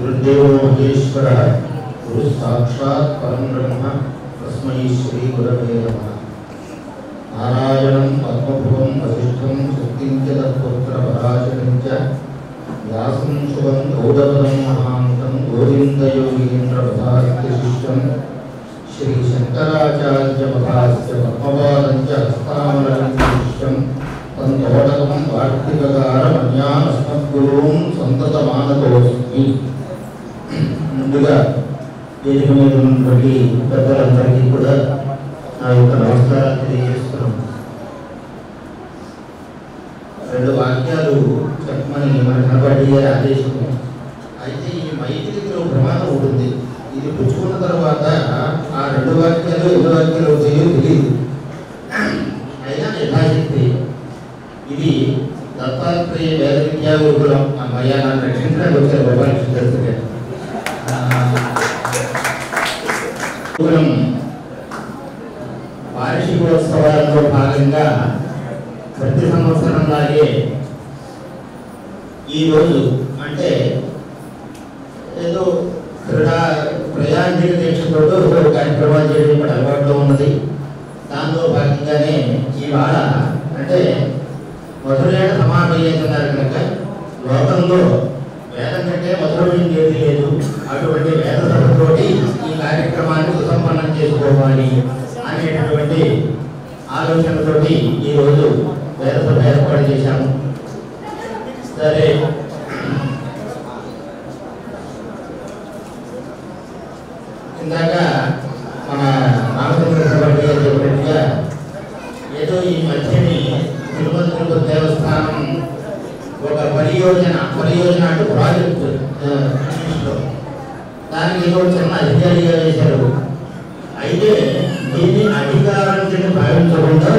गुरुदेव महेश्वर गुरु साक्षात् परम ब्रह्म तस्मै श्री गुरवे नमः। नारायणं पद्मभुवं वसिष्ठं शक्तिं च तत्पुत्रपराशरं च व्यासं शुभं गौडपदं महान्तं गोविन्दयोगीन्द्रपदास्यशिष्टं श्री शंकराचार्यमहास्य पद्मपादं च हस्तामलशिष्टं तन्तोटकं वार्तिककारमन्यानस्मद्गुरून् सन्ततमानतोऽस्मि। ముందుగా వేదిక మీద ఉన్నటువంటి పెద్దలందరికీ కూడా నా యొక్క నమస్కారాలు తెలియజేస్తున్నాం. రెండు వాక్యాలు చెప్పమని మన కనబడి ఆదేశం. అయితే ఈ మైత్రికి ప్రమాదం ఉంటుంది. ఇది పుచ్చుకున్న తర్వాత ఆ రెండు వాక్యాలు ఎన్ని వాక్యాలు అవుతాయో తెలియదు. అయినా యథాశక్తి ఇది దత్తాత్రేయ వేద విద్యా గురుకులం అమ్మయ్య నన్ను రక్షించడానికి వచ్చారు గోపాలకృష్ణ గారు. వార్షికోత్సవాలలో భాగంగా ప్రతి సంవత్సరం లాగే ఈరోజు అంటే ఏదో ప్రయాణిక దీక్షతో కార్యక్రమాలు చేయడం ఇక్కడ అలవాటులో ఉన్నది. దాంతో భాగంగానే ఇవాళ అంటే మధురేణ సమాపయ్యేస్తున్నారు కనుక లోకంలో వేదం కంటే మధురమైనది ఏది లేదు. అటువంటి వేద సభతోటి ఈ కార్యక్రమాన్ని సుసంపన్నం చేసుకోవాలి అనేటటువంటి ఆలోచనతోటి ఈరోజు వేద సభ ఏర్పాటు చేశాము. సరే, ఇందాక మన రామచంద్ర సభకి చెప్పినట్టుగా ఏదో ఈ మధ్యని తిరుమల తిరుపతి దేవస్థానం ఒక పరియోజన అంటే ప్రాజెక్టు దానికి ఏదో చిన్న అధికారిగా వేశారు. అయితే దీన్ని అధికారం కింద భావించకుండా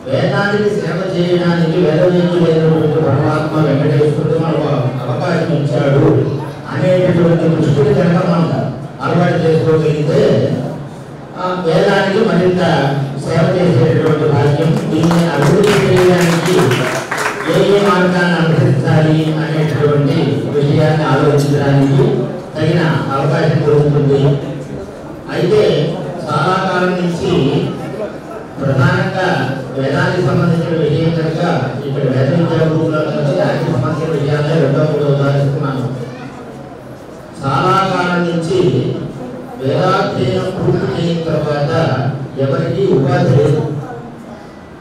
వేదానికి సేవ చేయడానికి వేదవేద్యులైనటువంటి పరమాత్మ వెంకటేశ్వరుడు మనకు అవకాశం ఇచ్చాడు అనేటటువంటి దృష్టిని కనుక మనం అలవాటు చేసుకోగలిగితే వేదానికి మరింత సేవ చేసేటటువంటి భాగ్యం. దీన్ని అభివృద్ధి చేయడానికి ఏ మార్గాన్ని అనుసరించాలి అనేటటువంటి విషయాన్ని ఆలోచించడానికి తగిన అవకాశం దొరుకుతుంది. అయితే చాలా కాలం నుంచి ప్రధానంగా వేదానికి సంబంధించిన విషయం కనుక ఇక్కడ వేద విద్యా గ్రూపులో నుంచి దానికి సంబంధించిన విషయాలే రెండో మూడో ఉదాహరిస్తున్నాను. చాలా కాలం నుంచి వేదాధ్యయనం పూర్తి చేసిన తర్వాత ఎవరికి ఉపాధి లేదు.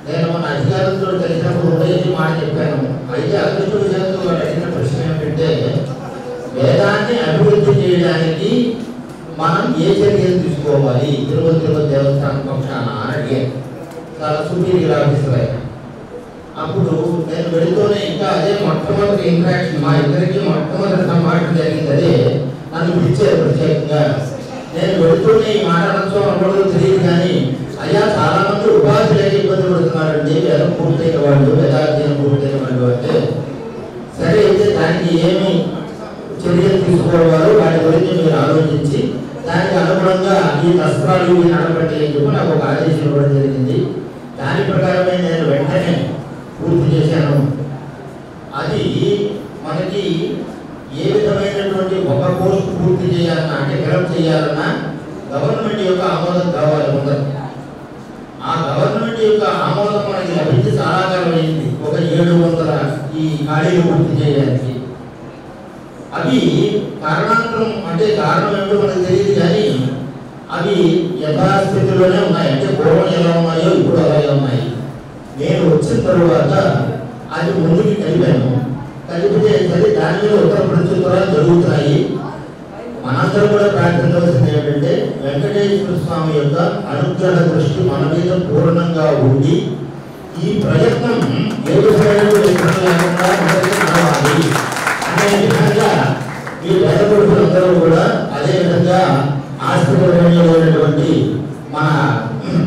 నేను మన అధికారులతో కలిసినప్పుడు ఉండేది మాట చెప్పాను. అయితే అదృష్ట విషయంతో అడిగిన ప్రశ్న ఏమిటంటే వేదాన్ని అభివృద్ధి చేయడానికి మనం ఏ చర్యలు తీసుకోవాలి తిరుపతి దేవస్థానం పక్షాన అని అడిగాను. చాలా సుపీరియర్ ఆఫీసర్ ఆయన. అప్పుడు నేను వెళుతూనే ఇంకా అదే మొట్టమొదటి ఇంట్రాక్షన్ మా ఇద్దరికి మొట్టమొదటి సంభాషణ జరిగింది. అదే నన్ను పిలిచారు ప్రత్యేకంగా. నేను వెళుతూనే ఈ మాట అనొచ్చో అనకూడదో తెలియదు కానీ అయ్యా చాలా మంది ఉపాధి లేక ఇబ్బంది పడుతున్నారండి వేదం పూర్తయిన వాళ్ళు వేదాధ్యయనం పూర్తయిన వాళ్ళు అంటే సరే అయితే దానికి ఏమి చర్యలు తీసుకోవాలి వాటి గురించి మీరు ఆలోచించి దానికి అనుగుణంగా ఈ దస్త్రాలు ఇవి నడపండి అని చెప్పి నాకు ఒక ఆదేశం ఇవ్వడం జరిగింది. దాని ప్రకారమే నేను వెంటనే పూర్తి చేశాను. అది మనకి ఏ విధమైనటువంటి ఒక కోర్సు పూర్తి చేయాలన్నా అంటే ఫిలప్ చేయాలన్నా గవర్నమెంట్ యొక్క ఆమోదం కావాలి ముందర. ఆ గవర్నమెంట్ యొక్క ఆమోదం మనకి లభించి చాలా కాలం అయింది. ఒక 700 ఈ ఖాళీలు పూర్తి చేయడానికి. అవి కారణాంతరం అంటే కారణం ఏమిటో మనకు తెలియదు కానీ అవి యథాస్థితిలోనే ఉన్నాయి. అంటే పూర్వం ఎలా ఉన్నాయో ఇప్పుడు అలాగే ఉన్నాయి. నేను వచ్చిన తరువాత అది ముందుకి కలిపాను. కలిపితే సరే దాని మీద ఉత్తర ప్రత్యుత్తరాలు జరుగుతున్నాయి. మనందరూ కూడా ప్రార్థించవలసింది ఏమిటంటే వెంకటేశ్వర స్వామి యొక్క అనుగ్రహ దృష్టి మన మీద పూర్ణంగా ఉండి ఈ ప్రయత్నం ఏ విధమైన లేకుండా నడవాలి అనే విధంగా ఈ వేద పురుషులందరూ కూడా అదేవిధంగా ఆస్తిపరమైనటువంటి మన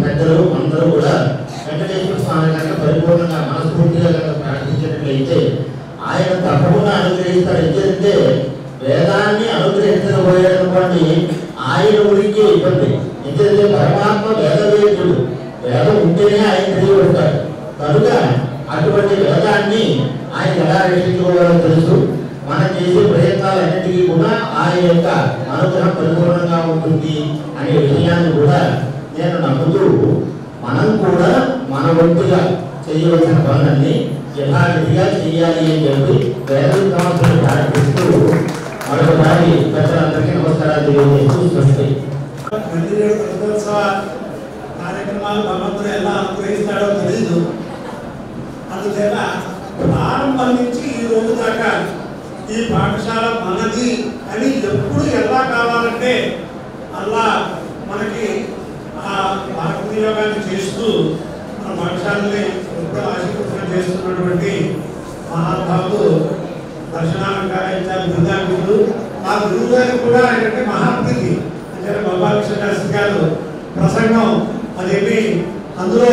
పెద్దలు అందరూ కూడా వెంకటేశ్వర స్వామి కనుక పరిపూర్ణంగా మనస్ఫూర్తిగా కనుక ప్రార్థించినట్లయితే ఆయన తప్పకుండా అనుగ్రహిస్తారు. ఎందుకంటే వేదాన్ని అనుగ్రహించబోయేటటువంటి ఆయన ఉనికి ఇబ్బంది. ఎందుకంటే పరమాత్మ వేదవేద్యుడు, వేదం ఉంటేనే ఆయన తెలియబడతాడు కనుక అటువంటి వేదాన్ని ఆయన ఎలా రక్షించుకోవాలో తెలుసు. మనం చేసే ప్రయత్నాలన్నింటికీ కూడా ఆయన యొక్క అనుగ్రహం పరిపూర్ణంగా ఉంటుంది అనే విషయాన్ని కూడా నేను నమ్ముతూ మనం కూడా మన వంతుగా చేయవలసిన పనులన్నీ యథావిధిగా చేయాలి అని చెప్పి వేద సంవత్సరాలు ప్రారంభిస్తూ మరొకసారి పెద్దలందరికీ నమస్కారాలు తెలియజేస్తూ స్వస్తి. కార్యక్రమాలు భగవంతుడు ఎలా అనుగ్రహిస్తాడో తెలీదు. అందుచేత ప్రారంభం నుంచి ఈ రోజు దాకా ఈ పాఠశాల మనది అని ఎప్పుడు ఎలా కావాలంటే అలా మనకి ఆ మార్గ వినియోగాన్ని చేస్తూ మన పాఠశాలని ఎప్పుడూ ఆశీర్వదనం చేస్తున్నటువంటి మహానుభావులు దర్శనాలంకారాచార్య బృందాంగులు. ఆ గురువు గారికి కూడా ఏంటంటే మహాప్రీతి అంటే గోపాలకృష్ణ శాస్త్రి గారు ప్రసంగం అదేమి అందులో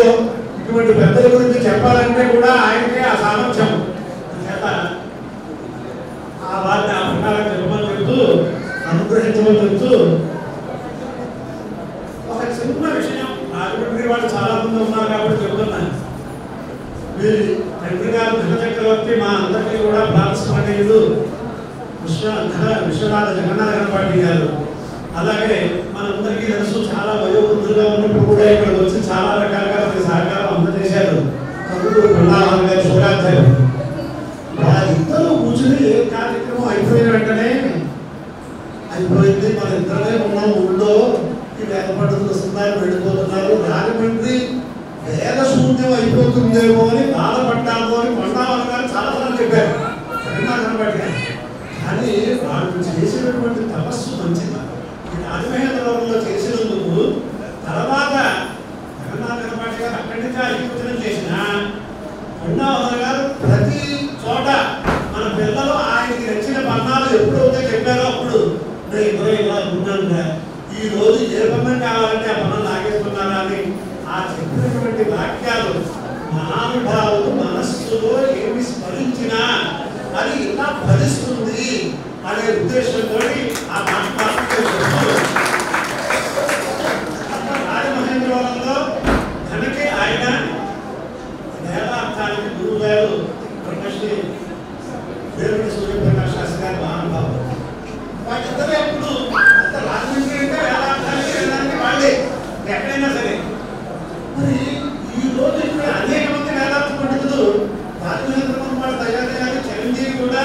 ఇటువంటి పెద్దల గురించి చెప్పాలంటే కూడా ఆయనకే ఆ సామర్థ్యం చేత ఆ వారిని ఆ ప్రకారం చెప్పమని చెప్తూ అనుగ్రహించమని చెప్తూ ఒక చిన్న విషయం రాజమండ్రి వాళ్ళు చాలా మంది ఉన్నారు కాబట్టి చెబుతున్నాను. వీరి తండ్రి గారు ధన చక్రవర్తి మా అందరికీ కూడా ప్రారంభమయ్యేది విశ్వనాథ జగన్నాథ గణపాటి గారు. అలాగే మనందరికీ తెలుసు చాలా వయోవృద్ధులుగా ఉన్నప్పుడు కూడా ఇక్కడ వచ్చి చాలా రకాలుగా సహకారం అందజేశారు. బృందావన్ గారు శివరాధ్యాయులు ఇద్దరు కూర్చుని ఏ కార్యక్రమం అయిపోయిన వెంటనే అయిపోయింది మన ఇద్దరే ఉన్నాం ఊళ్ళో ఈ వేద పండితులు వస్తున్నారు వెళ్ళిపోతున్నారు రాజమండ్రి వేద శూన్యం అయిపోతుందేమో అని బాధపడ్డాము అని బృందావన్ గారు చాలా సార్లు చెప్పారు జగన్నాథ గణపాటి గారు. కానీ వాళ్ళు చేసినటువంటి తపస్సు మంచిది. రాజమహేంద్రవరంలో చేసినందుకు తర్వాత జగన్నాథ గణపాటి గారు అక్కడి నుంచి అధికృతం చేసిన బృందావన్ గారు ప్రతి చోట మన పిల్లలు ఆయనకి నచ్చిన పన్నాలు ఎప్పుడైతే చెప్పారో అప్పుడు నేను ఇలా ఉన్నాను ఈ రోజు ఏ పన్నం కావాలంటే ఆ పన్నం లాగేస్తున్నారా అని ఆ చెప్పినటువంటి వాక్యాలు మహానుభావులు మనస్సులో ఏమి స్మరించినా అది ఇలా ఫలిస్తుంది అనే ఉద్దేశంతో ఆ మాట రాజమహేంద్రవరంలో తనకి ఆయన వేదార్థానికి గురువు గారు బ్రహ్మశ్రీ వేరుడి సూర్యప్రకాష్ శాస్త్రి గారు మహానుభావులు. వాళ్ళిద్దరూ ఎప్పుడు అంత రాజమండ్రి అంటే వేదార్థానికి వేదానికి వాళ్ళే ఎక్కడైనా సరే. మరి ఈ రోజు ఇక్కడ అనేక మంది వేదార్థ పండితులు రాజమహేంద్రవరం వాళ్ళు తయారయ్యారు. చిరంజీవి కూడా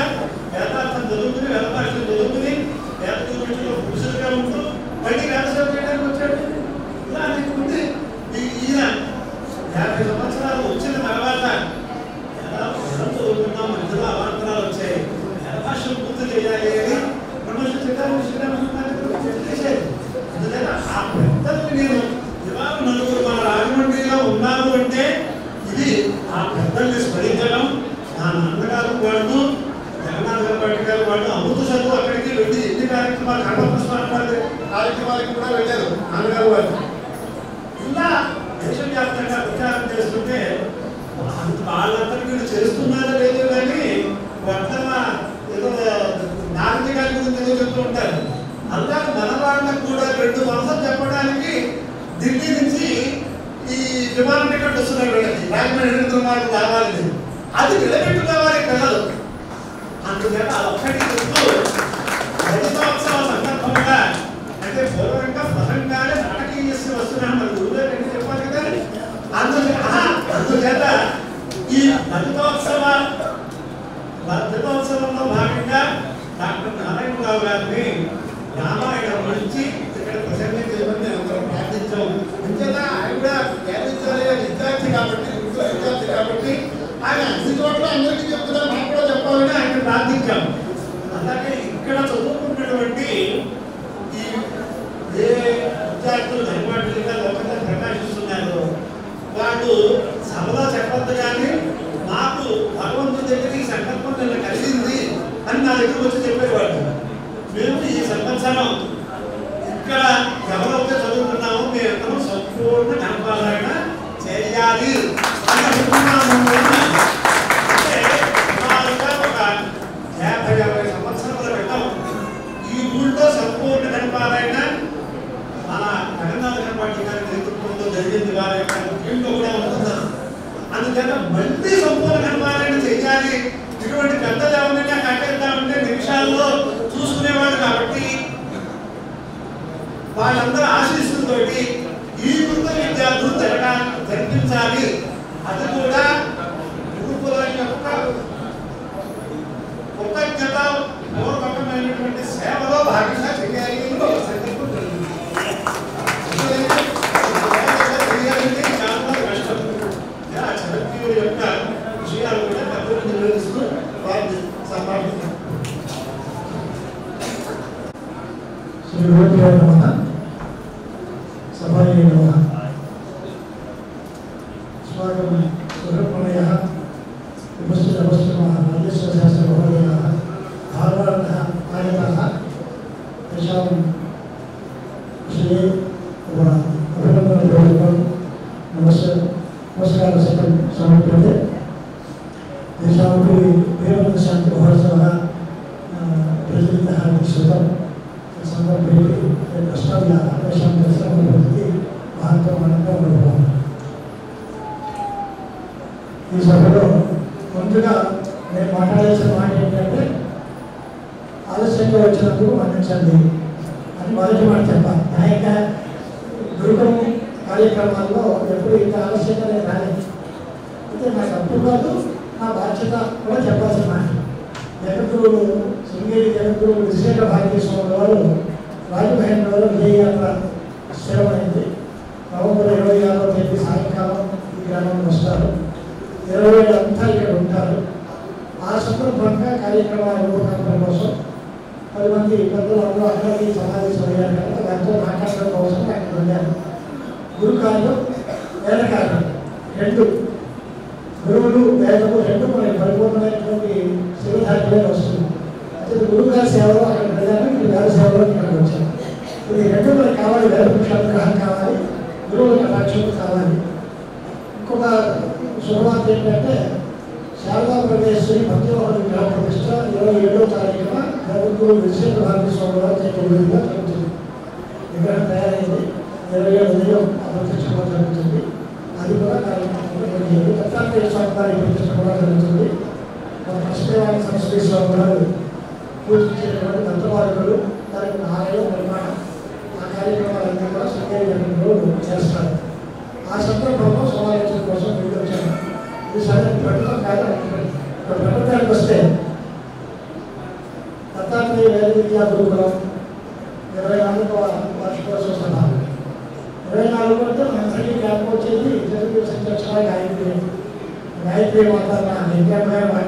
వేదార్థం చదువుకుని వేద భాషలు చదువుకుని వేద యూనివర్సిటీలో పురుషులుగా ఉంటూ మళ్ళీ వ్యవసాయం చేయడానికి వచ్చాడు. ఇలా అనేక మంది ఈయన 50 సంవత్సరాలు వచ్చిన తర్వాత చదువుకున్నాం మధ్యలో అవాంతరాలు వచ్చాయి వేద భాషలు పూర్తి చేయాలి అని బ్రహ్మశ్రీ చేశారు. అందుకని ఆ పెద్దల్ని నేను ఇవాళ నలుగురు మన రాజమండ్రిలో ఉన్నారు అంటే ఇది ఆ పెద్దల్ని స్మరించడం. నా నాన్నగారు వాళ్ళు జగన్నాథ గణపాటి గారు వాళ్ళు అమృత చదువు అక్కడికి వెళ్ళి ఎన్ని కార్యక్రమాలు కర్మస్వామి కార్యక్రమాలకు కూడా వెళ్ళారు నాన్నగారు వాళ్ళు. ఇలా దేశవ్యాప్తంగా ప్రచారం చేస్తుంటే వాళ్ళందరూ వీళ్ళు చేస్తున్నారో లేదో కానీ వర్తన ఏదో నారద గారి గురించి ఏదో చెప్తూ ఉంటారు. అలాగే మన వాళ్ళకు కూడా 2 మాసాలు చెప్పడానికి ఢిల్లీ నుంచి ఈ విమాన టికెట్ వస్తున్నాయి వీళ్ళకి రాజమండ్రి వాళ్ళు రావాలి అది నిలబెట్టుకోవాలి పిల్లలు. అందుకని అదొక్కటి చెప్తూ రజతోత్సవ సందర్భంగా అంటే పూర్వంగా ప్రసంగానే నాటకీయస్సు వస్తున్నాను మన గురువుగారు ఏంటి చెప్పాలి కదా. అందుచేత ఈ రజతోత్సవంలో భాగంగా డాక్టర్ నారాయణరావు గారిని రామాయణం గురించి ఇక్కడ ప్రసంగించమని అందరం ప్రార్థించాం. అంచేత ఆయన కూడా విద్యార్థి కాబట్టి ఆయన అన్ని చోట్ల అందరికీ చెప్తున్నారు నాకు కూడా చెప్పాలని ఆయన ప్రార్థించాం. అలాగే ఇక్కడ చదువుకున్నటువంటి ఈ ఏ విద్యార్థులు ధర్మాటిగా లోకంగా ప్రకాశిస్తున్నారు వాళ్ళు సభలో చెప్పద్దు కానీ నాకు భగవంతుడి దగ్గర ఈ సంకల్పం నిన్న కలిగింది అని నా దగ్గర వచ్చి చెప్పేవాళ్ళు. మేము ఈ సంవత్సరం ఇక్కడ ఎవరైతే చదువుకున్నామో మేము సంపూర్ణ జ్ఞానపారాయణ చేయాలి అని అనుకున్నాము. అంటే సుమారుగా ఒక 50-60 సంవత్సరాల క్రితం ఈ ఊళ్ళో సంపూర్ణ జ్ఞానపారాయణ మన జగన్నాథ గణపాటి గారి నేతృత్వంలో జరిగింది. వారి యొక్క ఇంట్లో కూడా ఉంటున్నారు. అందుచేత మళ్ళీ సంపూర్ణ జ్ఞానపారాయణ చేయాలి. ఇటువంటి పెద్దలు ఎవరైనా కట్టేద్దామంటే నిమిషాల్లో చూసుకునేవాడు కాబట్టి ఉద్దేశంతో ఈ వృత్త విద్యార్థులు జరిపించాలి. అది కూడా గురుకుల యొక్క కృతజ్ఞత పూర్వకమైనటువంటి సేవలో భాగంగా చేయాలి అని ఒక సంకల్పం జరిగింది. చేయాలంటే చాలా కష్టం. చరిత్ర యొక్క విషయాలు కూడా డబ్బులు నిర్వహిస్తూ వారిని సంపాదిస్తారు. సభాయ స్వాగతం సుబ్రహ్మణ్య ఉపస్థితవస్తుమः రాజేశ్వరశాస్త్రमहोदयः धारवाडतः आगताः तेषां विषये अभिनन्दनपूर्वकं नमस्कारसकं समर्प्यते. तेषामपि वेदान्तशान्तिमहोत्सवः प्रचलितः इति श्रुतं. तत्सन्दर्भे द्रष्टव्याः तेषां दर्शनं भवति महत्त्वम् अनुभवामि. ఈ సభలో ముందుగా నేను మాట్లాడాల్సిన మాట ఏంటంటే ఆలస్యంగా వచ్చినందుకు మన్నించండి అని మొదటి మాట చెప్పాలి. నా యొక్క గురుకులం కార్యక్రమాల్లో ఎప్పుడు ఇంత ఆలస్యంగా నేను రాలేదు. అయితే నాకు అప్పుడు కాదు, నా బాధ్యత కూడా చెప్పాల్సిన మాట. జగద్గురువులు శృంగేరి జగద్గురువులు విశేష భారతీయ వారు రాజమహేంద్రలో విజయయాత్ర స్థిరమైంది. నవంబర్ 26వ తేదీ సాయంకాలం ఈ గ్రామంలో వస్తారు. 20 ఏళ్ళ అంతా ఇక్కడ ఉంటారు. ఆ సందర్భంగా కార్యక్రమాల రూపకల్పన కోసం 10 మంది పెద్దలు అందరూ అందరికీ సమావేశమయ్యారు కనుక దాంతో మాట్లాడడం కోసం అక్కడ వెళ్ళారు. గురు కార్యం వేద కార్యం రెండు, గురువులు వేదము రెండు మనకి పరిపూర్ణమైనటువంటి శివధార్యమే వస్తుంది. అయితే గురువు గారి సేవలో అక్కడ వెళ్ళాను, ఇక్కడ వేద సేవలో ఇక్కడికి వచ్చాను. ఇది రెండు మనకి కావాలి. వేద పురుషానుగ్రహం కావాలి, గురువుల కటాక్షం కావాలి. ఇంకొక శుభవార్త ఏంటంటే శారదా పరమేశ్వరి భక్తిమోహన విగ్రహ ప్రతిష్ట 27వ తారీఖున జగద్గురు విశేష భారతీయ స్వామి వారి చేతులుగా జరుగుతుంది. విగ్రహం తయారైంది. 27 ఉదయం ఆ ప్రతిష్ట కూడా జరుగుతుంది. అది కూడా కార్యక్రమంలో జరిగింది. దత్తాత్రేయ స్వామి వారి ప్రతిష్ట కూడా జరుగుతుంది. కృష్ణదేవాని సంస్కృతి స్వామి వారు పూజించినటువంటి దత్తవారులు దానికి ఆలయం నిర్మాణం ఆ కార్యక్రమాలన్నీ కూడా శృంగేరి జగన్లో చేస్తారు. ఆ సందర్భంలో సమావేశం కోసం వెళ్ళి వచ్చాను. ఈ సంగతి ప్రభుత్వం కాదు. ప్రభుత్వానికి వస్తే దత్తాత్రేయ వేద విద్యా గురుకులం 24వ వార్షికోత్సవ సభ 24 అంటే మనందరికీ జ్ఞాపకం వచ్చేది జగద్గురు సంచక్షణ గాయత్రి మాత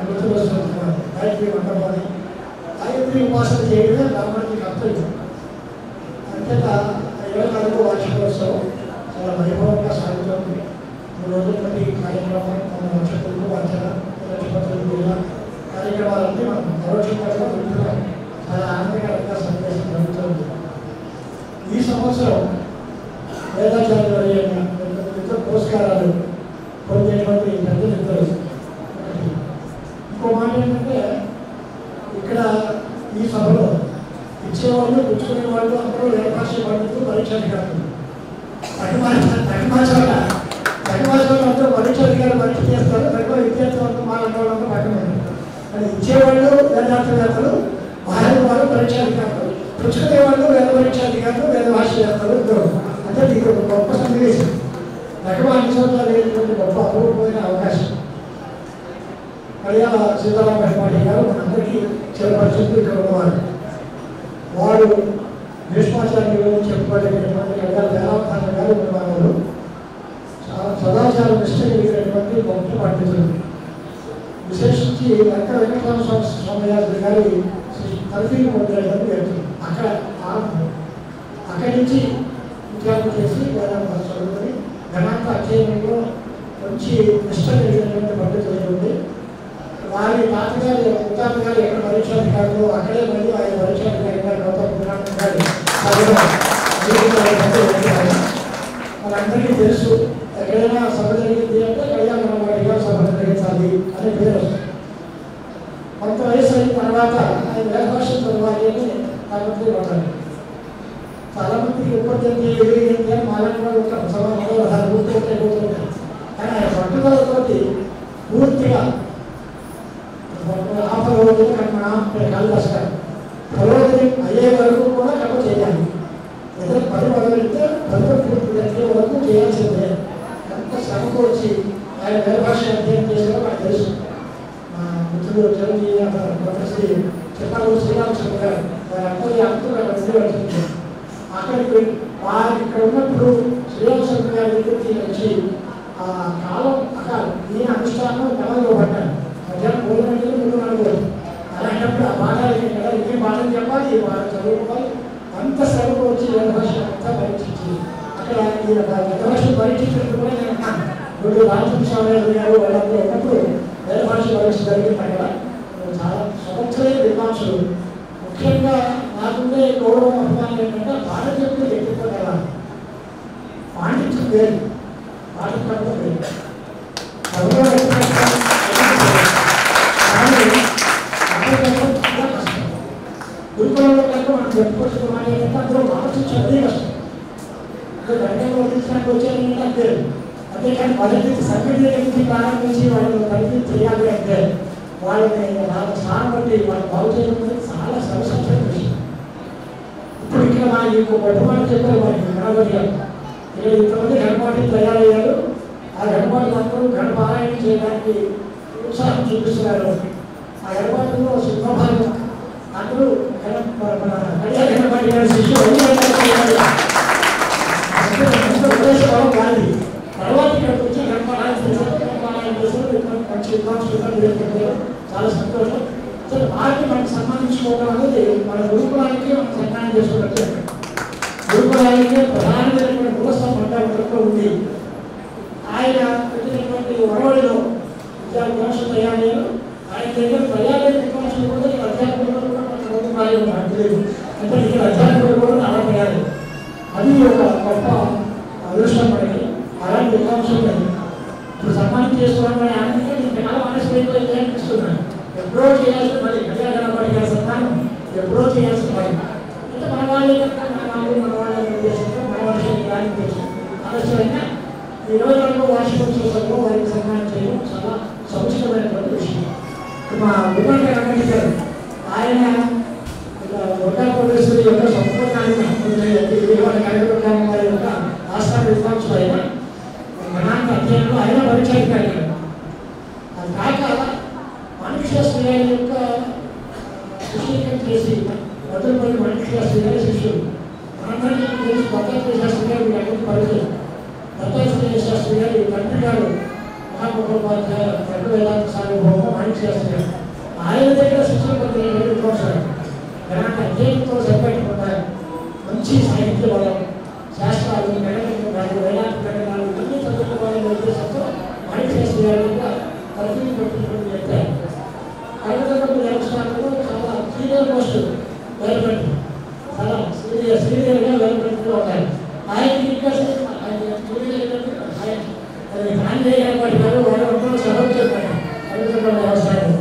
గుర్తుకు వస్తున్నారు. గాయత్రి మండపాన్ని గాయత్రి ఉపాసన చేయడమే బ్రాహ్మణుడికి కర్తవ్యం. అంతేత 24వ వార్షికోత్సవం చాలా వైభవంగా సాగుతుంది. 3 రోజుల ప్రతి కార్యక్రమం మన నక్షత్రులు వంచన నక్షత్రులు కార్యక్రమాలన్నీ మనం పరోక్షంగా వింటున్నాం. చాలా ఆనందకరంగా సందేశం జరుగుతుంది. ఈ సంవత్సరం వేదాచార్య ఇద్దరు పురస్కారాలు పొందేటువంటి పెద్దలు ఇద్దరు. ఇంకో మాట ఏంటంటే ఇక్కడ ఈ సభలో ఇచ్చేవాళ్ళు పుచ్చుకునే వాళ్ళు అందరూ వేదభాష పండితులు పరీక్షాధికారులు. తగ్గిమాసాలు అందరూ పరీక్షాధికారులు పరీక్ష చేస్తారు. తక్కువ విద్యార్థులు మాట్లాడేవాళ్ళు పక్కన అది ఇచ్చేవాళ్ళు వేదాంతవేత్తలు, వారి వాళ్ళు పరీక్షాధికారులు, పుచ్చుకునేవాళ్ళు వేద పరీక్షాధికారులు, వేద భాష్యవేత్తలు ఇద్దరు. అంటే ఇది ఒక గొప్ప సన్నివేశం. తక్కువ అన్ని చోట్ల లేనటువంటి గొప్ప అపూర్వమైన అవకాశం. కళ్యాణ సీతారామ భట్పాటి గారు మనందరికీ చిరపరిచితులు ఇక్కడ ఉన్నవారు. వారు భీష్మాచార్య గురించి చెప్పుకోలేనటువంటి కళ్యాణ వేదాంతాన గారు ఉన్నవారు. సదాచార నిష్ట కలిగినటువంటి గొప్ప పండితులు. విశేషించి వెంక వెంకటరామ స్వామి గారి తరఫీని పొందడం వ్యక్తులు అక్కడ ఆరంభం. అక్కడి నుంచి విద్యార్థులు చేసి వేదాంతాలు చదువుకొని గణాంత అధ్యయనంలో మంచి నిష్ట కలిగినటువంటి పండితులు. వారి తాతగారు ఉత్తాతగారు ఎక్కడ పరీక్షాధికారులు అక్కడే మళ్ళీ ఆయన పరీక్షాధికారిగా గౌతమ పురాణం గారు మనందరికీ తెలుసు. ఎక్కడైనా సభ జరిగింది అంటే కళ్యాణ వాడిగా సభ జరిగించాలి అనే పేరు వస్తుంది. కొంత వయసు అయిన తర్వాత ఆయన వేదభాష చదవాలి అని తాపత్రయం పడ్డారు. చాలా మందికి ఉపద్యంతి ఎదిరింది అని మాట్లాడుతూ ఉంటారు. సభలో గుర్తుంటాయి. కానీ ఆయన పట్టుదలతోటి పూర్తిగా ప్రలోభని అయ్యే వరకు కూడా కథ చేయాలి. ఏదైనా పని మొదలెడితే పనులు పూర్తి దగ్గర వరకు చేయాల్సిందే. ఎంత శ్రమకు వచ్చి ఆయన వేరే భాష అధ్యయనం చేశారో నాకు తెలుసు. మా మిత్రుడు చిరంజీవి ప్రొఫెసర్ చెప్పాలి శ్రీరామచంద్ర గారు వారి అబ్బాయి అంతా అక్కడికి వారు ఇక్కడ ఉన్నప్పుడు శ్రీరామచంద్ర గారి దగ్గరికి వచ్చి ఆ కాలం అక్కడ ఈ అనుష్ఠానం కళలో పడ్డాను. మధ్యాహ్నం భోజనం అంటే ముందు నలుగురు అలాంటప్పుడు ఆ పాఠాలు కదా ఇంకేం పాఠం చెప్పాలి వాళ్ళు చదువుకోవాలి. అంత శ్రమకు వచ్చి వేద భాష అంతా పరీక్షించి అక్కడ ఈ వేద భాష పరీక్షించినప్పుడు కూడా నేను అన్నాను. ఇప్పుడు రామచంద్ర గారు వాళ్ళందరూ ఉన్నప్పుడు వేద భాష పరీక్ష జరిగింది అక్కడ. చాలా సంవత్సరాల విద్వాంసులు ముఖ్యంగా నాకుండే గౌరవం అభిమానం ఏంటంటే భారతీయులు ఎక్కువ పాండిత్యం వేరు పాఠకం వేరు గురుకులంలో కనుక మనం చెప్పుకోవచ్చు ఏంటంటే అందులో ఆలోచించి అదే కష్టం. అంటే రంగంలో వదిలించడానికి వచ్చారంటే అంతే. అంతేకాని మొదటి సంఘటన నుంచి ప్రారంభించి వాళ్ళు కలిపి చేయాలి అంటే వాళ్ళని వాళ్ళ స్థానం బట్టి వాళ్ళు బాగు చేయడం చాలా సరసమైన విషయం. ఇప్పుడు ఇక్కడ మా ఈ గొప్పమాట చెప్పారు వారికి గణపతి గారు ఇక్కడ ఇంతమంది గణపాటి తయారయ్యారు. ఆ గణపాటి అందరూ గణపారాయణ చేయడానికి ఉత్సాహం చూపిస్తున్నారు. ఆ గణపాటిలో సింహభాగం అందరూ గణపతి గారి శిష్యులు గాంధీ తర్వాత ఇక్కడికి వచ్చి గణపారాయణ చేశారు. మంచి విద్వాంసులు చాలా సంతోషం. అసలు వారిని మనం సన్మానించుకోవడం అనేది మన గురుకులానికి మనం సన్మానం చేసుకోవచ్చు. గురుకులానికి ప్రధానమైనటువంటి మూలస్థం ఉంది. ఆయన పెట్టినటువంటి వరవడిలో విద్యాభ్యాసం తయారయ్యారు. ఆయన దగ్గర ప్రజాపతి విద్వాంసులు కూడా అధ్యాపకులు కూడా మనకు తెలియదు. అంటే ఇక్కడ అధ్యాపకులు కూడా అలా తయారు. అది ఒక గొప్ప అదృష్టం మనకి. అలాంటి విద్వాంసులు ఇప్పుడు సన్మానం చేసుకోవడం ఆనందంగా నేను చాలా మనసు అనిపిస్తున్నాను. ఎప్పుడో చేయాల్సిన మరి గణపతి గారి సన్మానం ఎప్పుడో చేయాల్సిన మరి అంటే మన వాళ్ళ ఉద్దేశంతో మన వర్షాన్ని ప్లానింగ్ చేసాం. ఆలస్యమైనా ఈ 24వ వార్షికోత్సవంలో వారికి సన్మానం చేయడం చాలా సముచితమైనటువంటి విషయం. మా ఉపేంద్ర గణపతి గారు ఆయన ఉత్తరప్రదేశ్ యొక్క సంపూర్ణానికి కార్యక్రమం వారి యొక్క రాష్ట్ర విద్వాంసులు అయిన గణాంక అధ్యయనంలో ఆయన పరీక్షాధికారి. అది కాక మాణిక్యశాస్త్రి గారి యొక్క శిష్యకం చేసి వదిలిపోయి మాణిక్యశాస్త్రి గారి శిష్యుడు మనందరికీ తెలిసి దత్తాత్రేయ శాస్త్రి గారు వీళ్ళందరికీ పరిచయం. దత్తాత్రేయ శాస్త్రి గారి తండ్రి గారు మహాగోపాధ్యాయ రెండు వేదాంత సార్వభౌమ మాణిక్యశాస్త్రి గారు. ఆయన దగ్గర శిష్యపతి విద్వాంసారు. గణాంక అధ్యయనంతో సరిపెట్టుకుంటారు. మంచి సాహిత్య బలం శాస్త్రాలు గణితం వేదాంత గణనాలు ఇవన్నీ చదువుకోవాలనే ఉద్దేశంతో మాణిక్యశాస్త్రి గారి యొక్క పరిధి పెట్టినటువంటి వ్యక్తి. కర్ణాటక వ్యవస్థలో చాలా సీనియర్ పోస్ట్ డెవలప్మెంట్ చాలా సీనియర్గా డెవలప్మెంట్లో ఉంటాయి. ఆయనకి ఇంకా గాంధీ ఏర్పాటు గారు వారి వంటలు సహకరించారు. కర్ణాటక వ్యవసాయం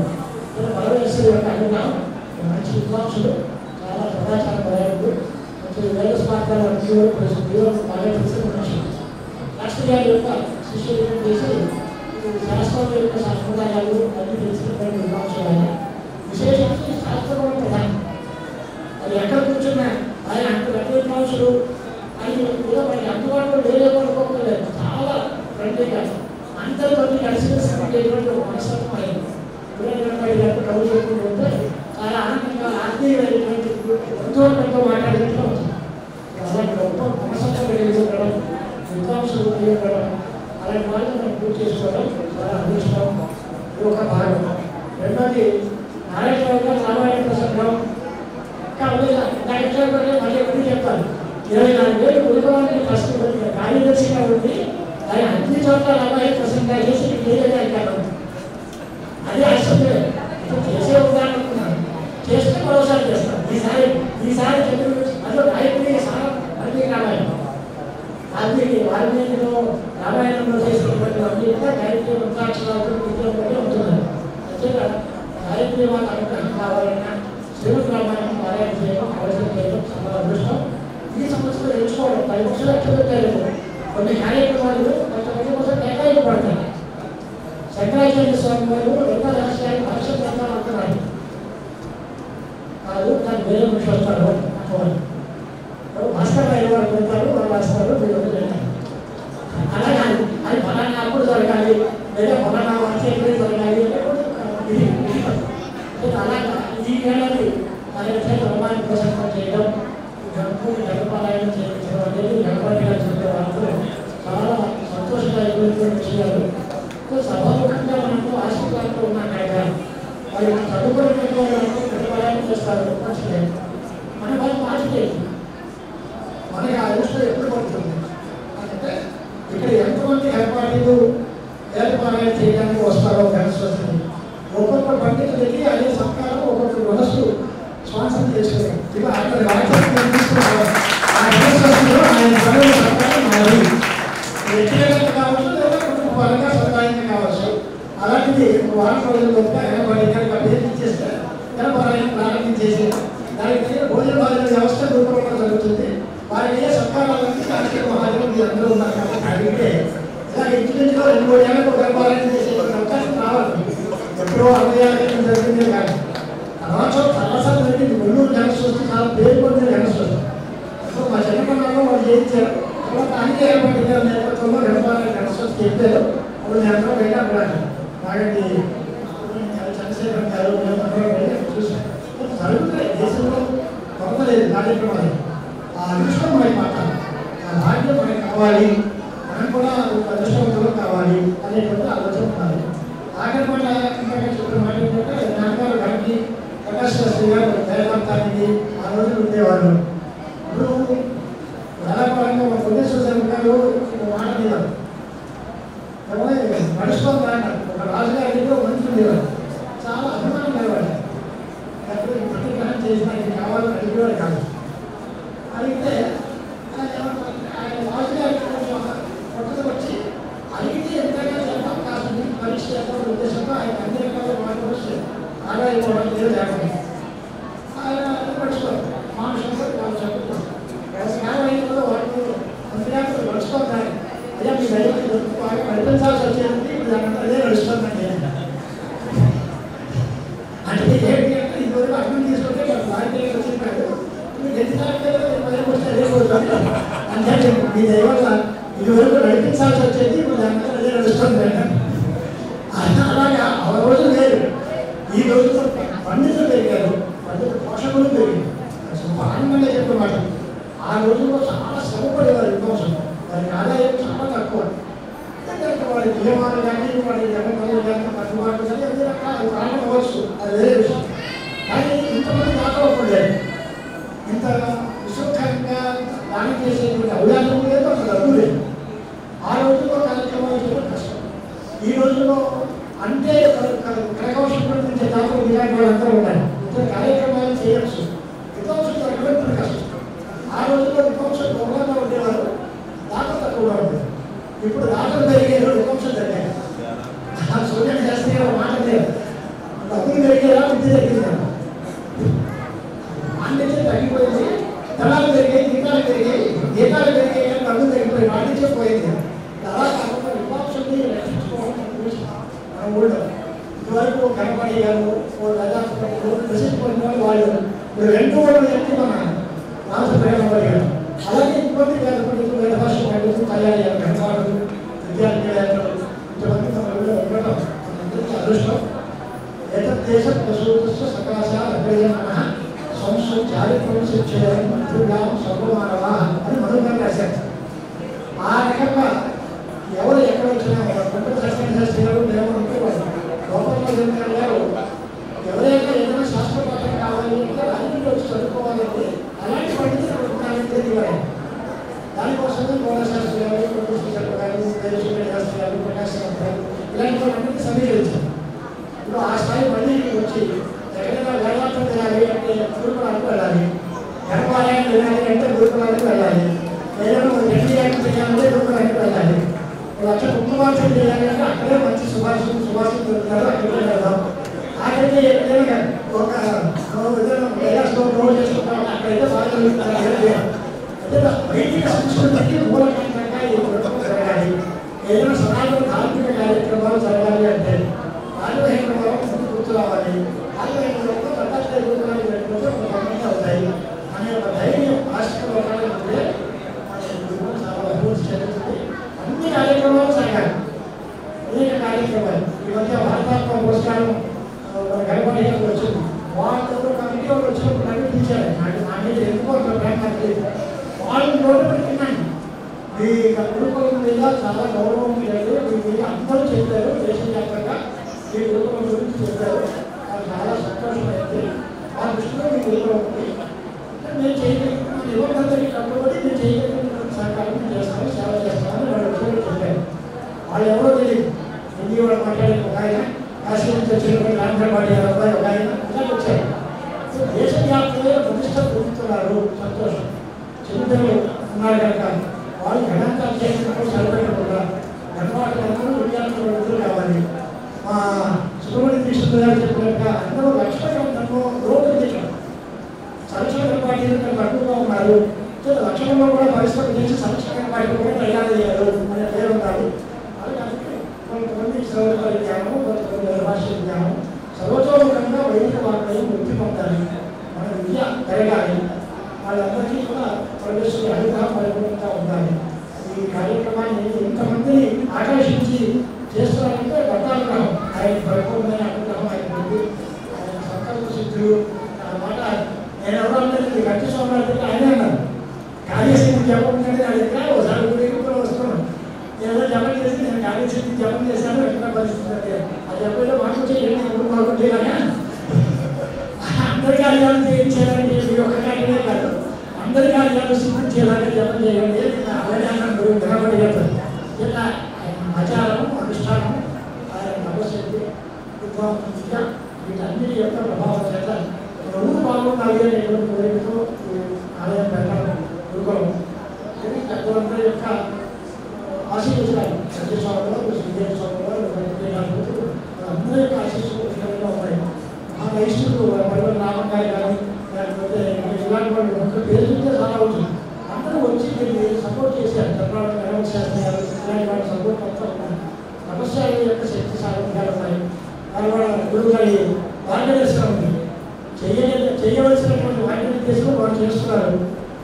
పరమేశ్వరి యొక్క అనుభవం మంచి విద్వాంసులు చాలా సదాచార పర్యాలు మంచి వేద స్మార్తాల బాగా తెలిసిన మనుషులు. శాస్త్రి గారి యొక్క శిష్యులు చేసి శాస్త్రం యొక్క సంప్రదాయాలు అన్ని తెలిసినటువంటి విద్వాంసులు. విశేషించి శాస్త్రం ప్రధానం. అది ఎక్కడ కూర్చున్నా ఆయన అంత పెద్ద విద్వాంసులు ఆయన కూడా మనకి అందుబాటులో వేరే అనుకోలేదు. చాలా ఫ్రెండ్లీగా అందరితో కలిసినటువంటి మనస్తత్వం అయింది. కవులు చెప్పుకుంటూ ఉంటే చాలా ఆనందంగా ఆత్మీయమైనటువంటి బంధువులతో మాట్లాడినట్లు అవుతుంది. అలాంటి గొప్ప మనస్తత్వం కలిగించడం విద్వాంసులు కలిగించడం అలాంటి వాళ్ళని మనం పూర్తి చేసుకోవడం చాలా అదృష్టం. ఇది ఒక భాగం. రెండోది నారాయణరావు గారు రామాయణ ప్రసంగం మళ్ళీ ఎప్పుడు చెప్పాలి. 24,000 గురుకులానికి ఫస్ట్ కార్యదర్శిగా ఉంది. ఆయన అన్ని చోట్ల రామాయణ ప్రసంగాలు చేసి తెలియజేయాలి. అదే అసలు చేసే ఉదాహరణకున్నాను. చేస్తే మరోసారి చేస్తాను. ఈసారి చదువు అందులో గాయత్రి సారం అన్ని రామాయణం అది వాల్మీకిలో రామాయణంలో చేసినటువంటి అన్ని కూడా గాయత్రి మంత్రాక్షరాలు విద్యలోనే ఉంటున్నారు. అంతేగా గాయత్రి వాళ్ళ అనుగ్రహం కావాలన్నా శ్రీమద్ రామాయణం పారాయణ చేయడం ఆలోచన చేయడం చాలా అదృష్టం. ఈ సంవత్సరం ఎంచుకోవడం 10 లక్షలు పెట్టారు. కొన్ని కార్యక్రమాలు కొంతమంది కోసం కేటాయింపబడతాయి. శంకరాచార్య స్వామి వారు ఎంత రహస్యాలు భాషలు అంటున్నారు కాదు దాన్ని వేరే మనిషి వస్తారు. భాస్కర్ రాయలు వారు పెడతారు, వాళ్ళు రాస్తారు, మీరు అలాగే అది ఫలానా అప్పుడు జరగాలి లేదా ఫలానా వచ్చేప్పుడు జరగాలి అలాగా ఈ ఏడాది ధర్మాన్ని ప్రసంగం చేయడం, గణపాలయం చేయించడం అనేది గణపతి గారు చెప్పే వాళ్ళతో చాలా సంతోషదాయకమైన విషయాలు. సభాముఖంగా మనకు ఆశీర్వాదంతో ఉన్నాం కదా, వాళ్ళు చదువుకునే గణపాలయం చేస్తారు, మంచిదే. మన వాళ్ళు మార్చలేదు, మనకి ఆ దృష్టిలో ఎప్పుడు పడుతుంది అంటే ఇక్కడ ఎంతమంది ఏర్పాట్లు ఏర్పాటు చేయడానికి వస్తారో గణస్వతిని ఒక్కొక్క పండితులకి అదే సత్కారం ఒక్కొక్క మనస్సు స్పాన్సర్ చేసుకుని ఇక అక్కడ ఆయన సత్కారం మాది వ్యక్తిగతంగా కావచ్చు లేదా కుటుంబ పరంగా సత్కారంగా కావచ్చు. అలాంటిది వారం రోజుల పేరు ఇచ్చేస్తే గణపాలయం ప్రారంభించేసి దానికి తగిన భోజన బాధ్యత వ్యవస్థ రూపంలో జరుగుతుంది. వారికి ఏ సత్కారాలకి రాజకీయ మహాజనం మీరు అందరూ ఉన్నారు కాబట్టి అడిగితే ఇలా ఇంచుమించులో 2-3 ఏళ్ళకు గణపాలయం చేసే అవకాశం రావాలి. ఎప్పుడో 60 ఏళ్ళకి జరిగిందే కానీ తర్వాత చాలాసార్లు జరిగింది. నెల్లూరు గణస్వస్తి చాలా పేరు పొందిన గణస్వస్తి. సో మా చిన్నకన్నాలో వాళ్ళు చేయించారు. తర్వాత అన్ని ఏర్పాటు నేపథ్యంలో గణపాలయం గణస్వస్తి చెప్పారు. అప్పుడు నేను అందరూ వెళ్ళి అక్కడ నాగండి చంద్రశేఖర్ గారు అందరూ వెళ్ళి చూసాం. జరుగుతున్నాయి దేశంలో కొరతలేదు కార్యక్రమాలు. ఆ అదృష్టం మనకి మాట్లాడాలి, ఆ భాగ్యం మనకి కావాలి, మనం కూడా అదృష్టవంతులు కావాలి అనేటువంటి ఆలోచన ఉండాలి. ఆఖరి మాట చెప్పిన మాట ఏంటంటే నాన్నగారు గారికి ప్రకాశ్ శాస్త్రి గారు దయాదానికి ఆ రోజులు ఉండేవాళ్ళు. ఇప్పుడు వేళాపరంగా మా కోటేశ్వర శర్మ గారు మాట మీద నడుస్తుంది అన్నారు. ఒక రాజుగారిలో మంచి ఉండేవారు, చాలా అభిమానం లేవాడు. ప్రతిగ్రహం చేసిన ఇది కావాలని అడిగేవాడు కాదు. అడిగితే ఆయన రాజుగారికి పట్టుదల వచ్చి అడిగితే ఎంతగా చేద్దాం కాదు పరీక్ష చేద్దాం ఉద్దేశంతో ఆయన అన్ని రకాల మాటలు వస్తే ఆదాయపోవడం లేదు లేకుండా ఆయన పడుచుకోరు మానుషంతో కాలంలో వాళ్ళు మంత్రిగారు నడుచుకోవాలి. అయ్యా మీ దైవం బాగా నడిపించాల్సి వచ్చేది ఇప్పుడు దాంట్లో అదే నడుస్తుందండి అంటే ఏంటి అంటే ఇదివరకు అర్థం తీసుకుంటే రాజకీయాలు వచ్చినాడు అంటే మీ దైవం ఇదివరకు నడిపించాల్సి వచ్చేది ఇప్పుడు దాంట్లో అదే నడుస్తుంది. అలాగా ఆ రోజు వేరు, ఈ రోజుతో పండితులు పెరిగారు, పండితుల పోషకులు పెరిగారు. ఆనందంగా చెప్పమాట ఆ రోజుల్లో చాలా శ్రమపడేవారు విమోచన, వారికి ఆదాయం చాలా తక్కువ. వాడి నియమాలు కానీ వాడి జగన్మోహన్ కానీ కట్టుబాట్లు కానీ అన్ని రకాల కారణం అవ్వచ్చు, అది వేరే విషయం. కానీ ఇంతమంది దాటవకూడదు, ఇంత విశ్వకంగా దానం చేసేటువంటి అవకాశం లేదు, అసలు డబ్బు లేదు. ఆ రోజుల్లో కార్యక్రమాలు చేయడం కష్టం. ఈ రోజుల్లో అంటే కరకౌశం నుంచి దాతలు ఇలాంటి వాళ్ళందరూ ఉన్నారు, ఇతర కార్యక్రమాలు చేయవచ్చు. విధ్వంసం జరగడం ఇప్పుడు కష్టం. ఆ రోజుల్లో విధ్వంసం గౌరవంగా ఉండేవారు, దాతలు తక్కువగా ఉండేవారు. ఇప్పుడు దాతలు పెరిగారు, విధ్వంసం జరిగారు. సూర్యుని శాస్త్రి గారు మాట లేదు, డబ్బులు పెరిగేలా విద్య తగ్గిందా, వాణిజ్యం తగ్గిపోయింది, ధనాలు పెరిగాయి, గీతాలు పెరిగాయి, గీతాలు పెరిగాయి కానీ డబ్బులు తగ్గిపోయి వాణిజ్యం పోయింది. అలా కాకుండా విధ్వంసాన్ని రక్షించుకోవడం మన ఊళ్ళో ఇదివరకు కనపడి గారు ప్రసిద్ధి పొందిన వాళ్ళు ఇప్పుడు 2 వాళ్ళు ఎక్కువ రామచంద్రగారు. అలాగే ఇబ్బంది లేకపోతే వేద భాష పండితులు తయారయ్యారు, గణపాలు విద్యార్థులు ఇంతమంది మన ఊళ్ళో ఉండటం మనందరికీ అదృష్టం. ఏతద్దేశ ప్రసూత సకాశాల సంస్థ చారిత్రక శిక్షణ మంత్రులా సర్వమానవా అని మధుగా రాశారు. ఆ రకంగా ఎవరు ఎక్కడ వచ్చినా కుటుంబ శాస్త్రి గారు ఏమనుకోవాలి, గోపాలరావు గారు ఎవరైనా ఏదైనా శాస్త్రపాఠం కావాలి అంటే రాజకీయ వచ్చి చదువుకోవాలంటే అలాంటి పండితులు ఉంటారంటే దిగారు. దానికోసమే గోపాలశాస్త్రి గారు, కుటుంబ గారు, శాస్త్రి గారు, ప్రకాశ్ శాస్త్రి గారు ఇలాంటి వాళ్ళందరికీ సమీకరించారు. ఇప్పుడు ఆ స్థాయి మళ్ళీ వచ్చి ఎక్కడైనా వేదాంతం వెళ్ళాలి అంటే గురుకులానికి వెళ్ళాలి, గర్భాలయాన్ని వెళ్ళాలి అంటే గురుకులానికి వెళ్ళాలి, ఏదైనా ఎన్టీఆర్కి చేయాలంటే గురుకులానికి వెళ్ళాలి, లక్ష కుటుంబాలు చేయాలంటే అక్కడే మంచి సుభాషితులు దొరుకుతారు, అక్కడికి వెళ్దాం. అక్కడికి ఏదైనా ఒక చేసుకుంటాం అక్కడైతే బాగా జరుగుతారు. అంటే వైదిక సంస్కృతికి మూలకంగా ఈ కుటుంబం జరగాలి. ఏదైనా సమాజంలో ధార్మిక కార్యక్రమాలు జరగాలి అంటే ఆయుర్వేద గుర్తు రావాలి, ఆయుర్వేదంలో అవుతాయి అనే ఒక ధైర్యం ఆస్తిక వాళ్ళు నోటి తిన్నాను మీ గురుకులం మీద చాలా గౌరవం లేదు, మీరు అందరూ చెప్పారు దేశవ్యాప్తంగా మీ గురుకులం గురించి చెప్పారు, నాకు చాలా సంతోషమైంది. ఆ దృష్టిలో మీ గురుకులం ఉంది, నేను చేయగలిగిన యువకులందరికీ కట్టుబడి నేను చేయగలిగిన సహకారం చేస్తాను, సేవ చేస్తానని వాళ్ళు వచ్చి చెప్పారు. వాళ్ళు ఎవరో తెలియదు, హిందీ వాళ్ళు మాట్లాడే ఒక ఆయన, కాశీ నుంచి వచ్చిన రాంధ్ర మాట్లాడే అబ్బాయి ఒక ఆయన ఇలా వచ్చారు. దేశవ్యాప్తంగా ప్రతిష్ట పొందుతున్నారు, సంతోషం. చిన్నపిల్లలు ఉన్నారు కనుక వాళ్ళు గణాంకాలు చేసినప్పుడు సరిపెట్టకుండా గణపాఠులందరూ విద్యార్థులు కావాలి. మా సుబ్రహ్మణ్య దీక్షిత్ గారు చెప్పినట్టుగా అందరూ లక్ష్మణంలో రోడ్డు దిగడం సంరక్షణ పార్టీలు తక్కువగా ఉన్నారు, లక్ష్మణంలో కూడా పరిశ్రమ చేసి సంరక్షణ పార్టీలు కూడా తయారు చేయారు అనే పేరు ఉన్నారు. కొంతమంది సర్వోదయ జ్ఞానం, కొంతమంది భాష జ్ఞానం, సర్వతోముఖంగా వైదిక వాక్యం వృద్ధి పొందాలి, మన విద్య పెరగాలి, వాళ్ళందరికీ కూడా ప్రవేశం అడుగుగా పరిపూర్ణంగా ఉండాలి. ఈ కార్యక్రమాన్ని ఇంతమందిని ఆకర్షించి చేస్తున్నారంటే దత్తానుగ్రహం, ఆయన పరిపూర్ణమైన అనుగ్రహం ఆయన ఉంది, ఆయన సంకల్ప సిద్ధులు. అన్నమాట నేను ఎవరన్నా గట్టి సోమవారం ఆయనే అన్నారు, కార్యశక్తి జపం కంటే నా దగ్గర ఒకసారి కూడా వస్తున్నాను, ఏదో జపం చేసి నేను కార్యశక్తి జపం చేశాను ఎక్కడ పరిస్థితి అంటే ఆ జపంలో మాకు చేయండి ఎప్పుడు మాకుంటే కదా అందరి కార్యాలు చేయించాలంటే మీ ఒక్క కార్యమే కాదు, అందరి కార్యాలు సిద్ధం చేయాలంటే జపం చేయండి అలాగే అన్నప్పుడు వినబడి చెప్పారు. ఇలా ఆచారం, అనుష్ఠానం, ఆయన నవశక్తి, విద్య వీటన్నిటి యొక్క ప్రభావం చేత రెండు బాగున్నాయి అనేటువంటి కోరికతో ఆలయం పెట్టాలి. గురుకులం పెద్దలందరి యొక్క ఆశీర్వచనాలు సత్యస్వామిలో, శ్రీదేవి స్వామిలో, అందరి యొక్క ఆశీస్సులు ఉన్నాయి. ఆ వైశ్యులు పర్వత రామకాయ కానీ లేకపోతే ఇలాంటి వాళ్ళు ఒక పేరు చెప్తే చాలా అవుతుంది. అందరూ వచ్చి దీన్ని సపోర్ట్ చేశారు. చంద్రబాబు గణపతి శాస్త్రి గారు ఇలాంటి వాళ్ళ సపోర్ట్ అంతా ఉన్నాయి. తపస్యాల యొక్క శక్తి సాధనలు ఉన్నాయి. వాళ్ళ గురువు గారి మార్గదర్శనం ఉంది. చేయవలసినటువంటి మార్గనిర్దేశం వాళ్ళు చేస్తున్నారు.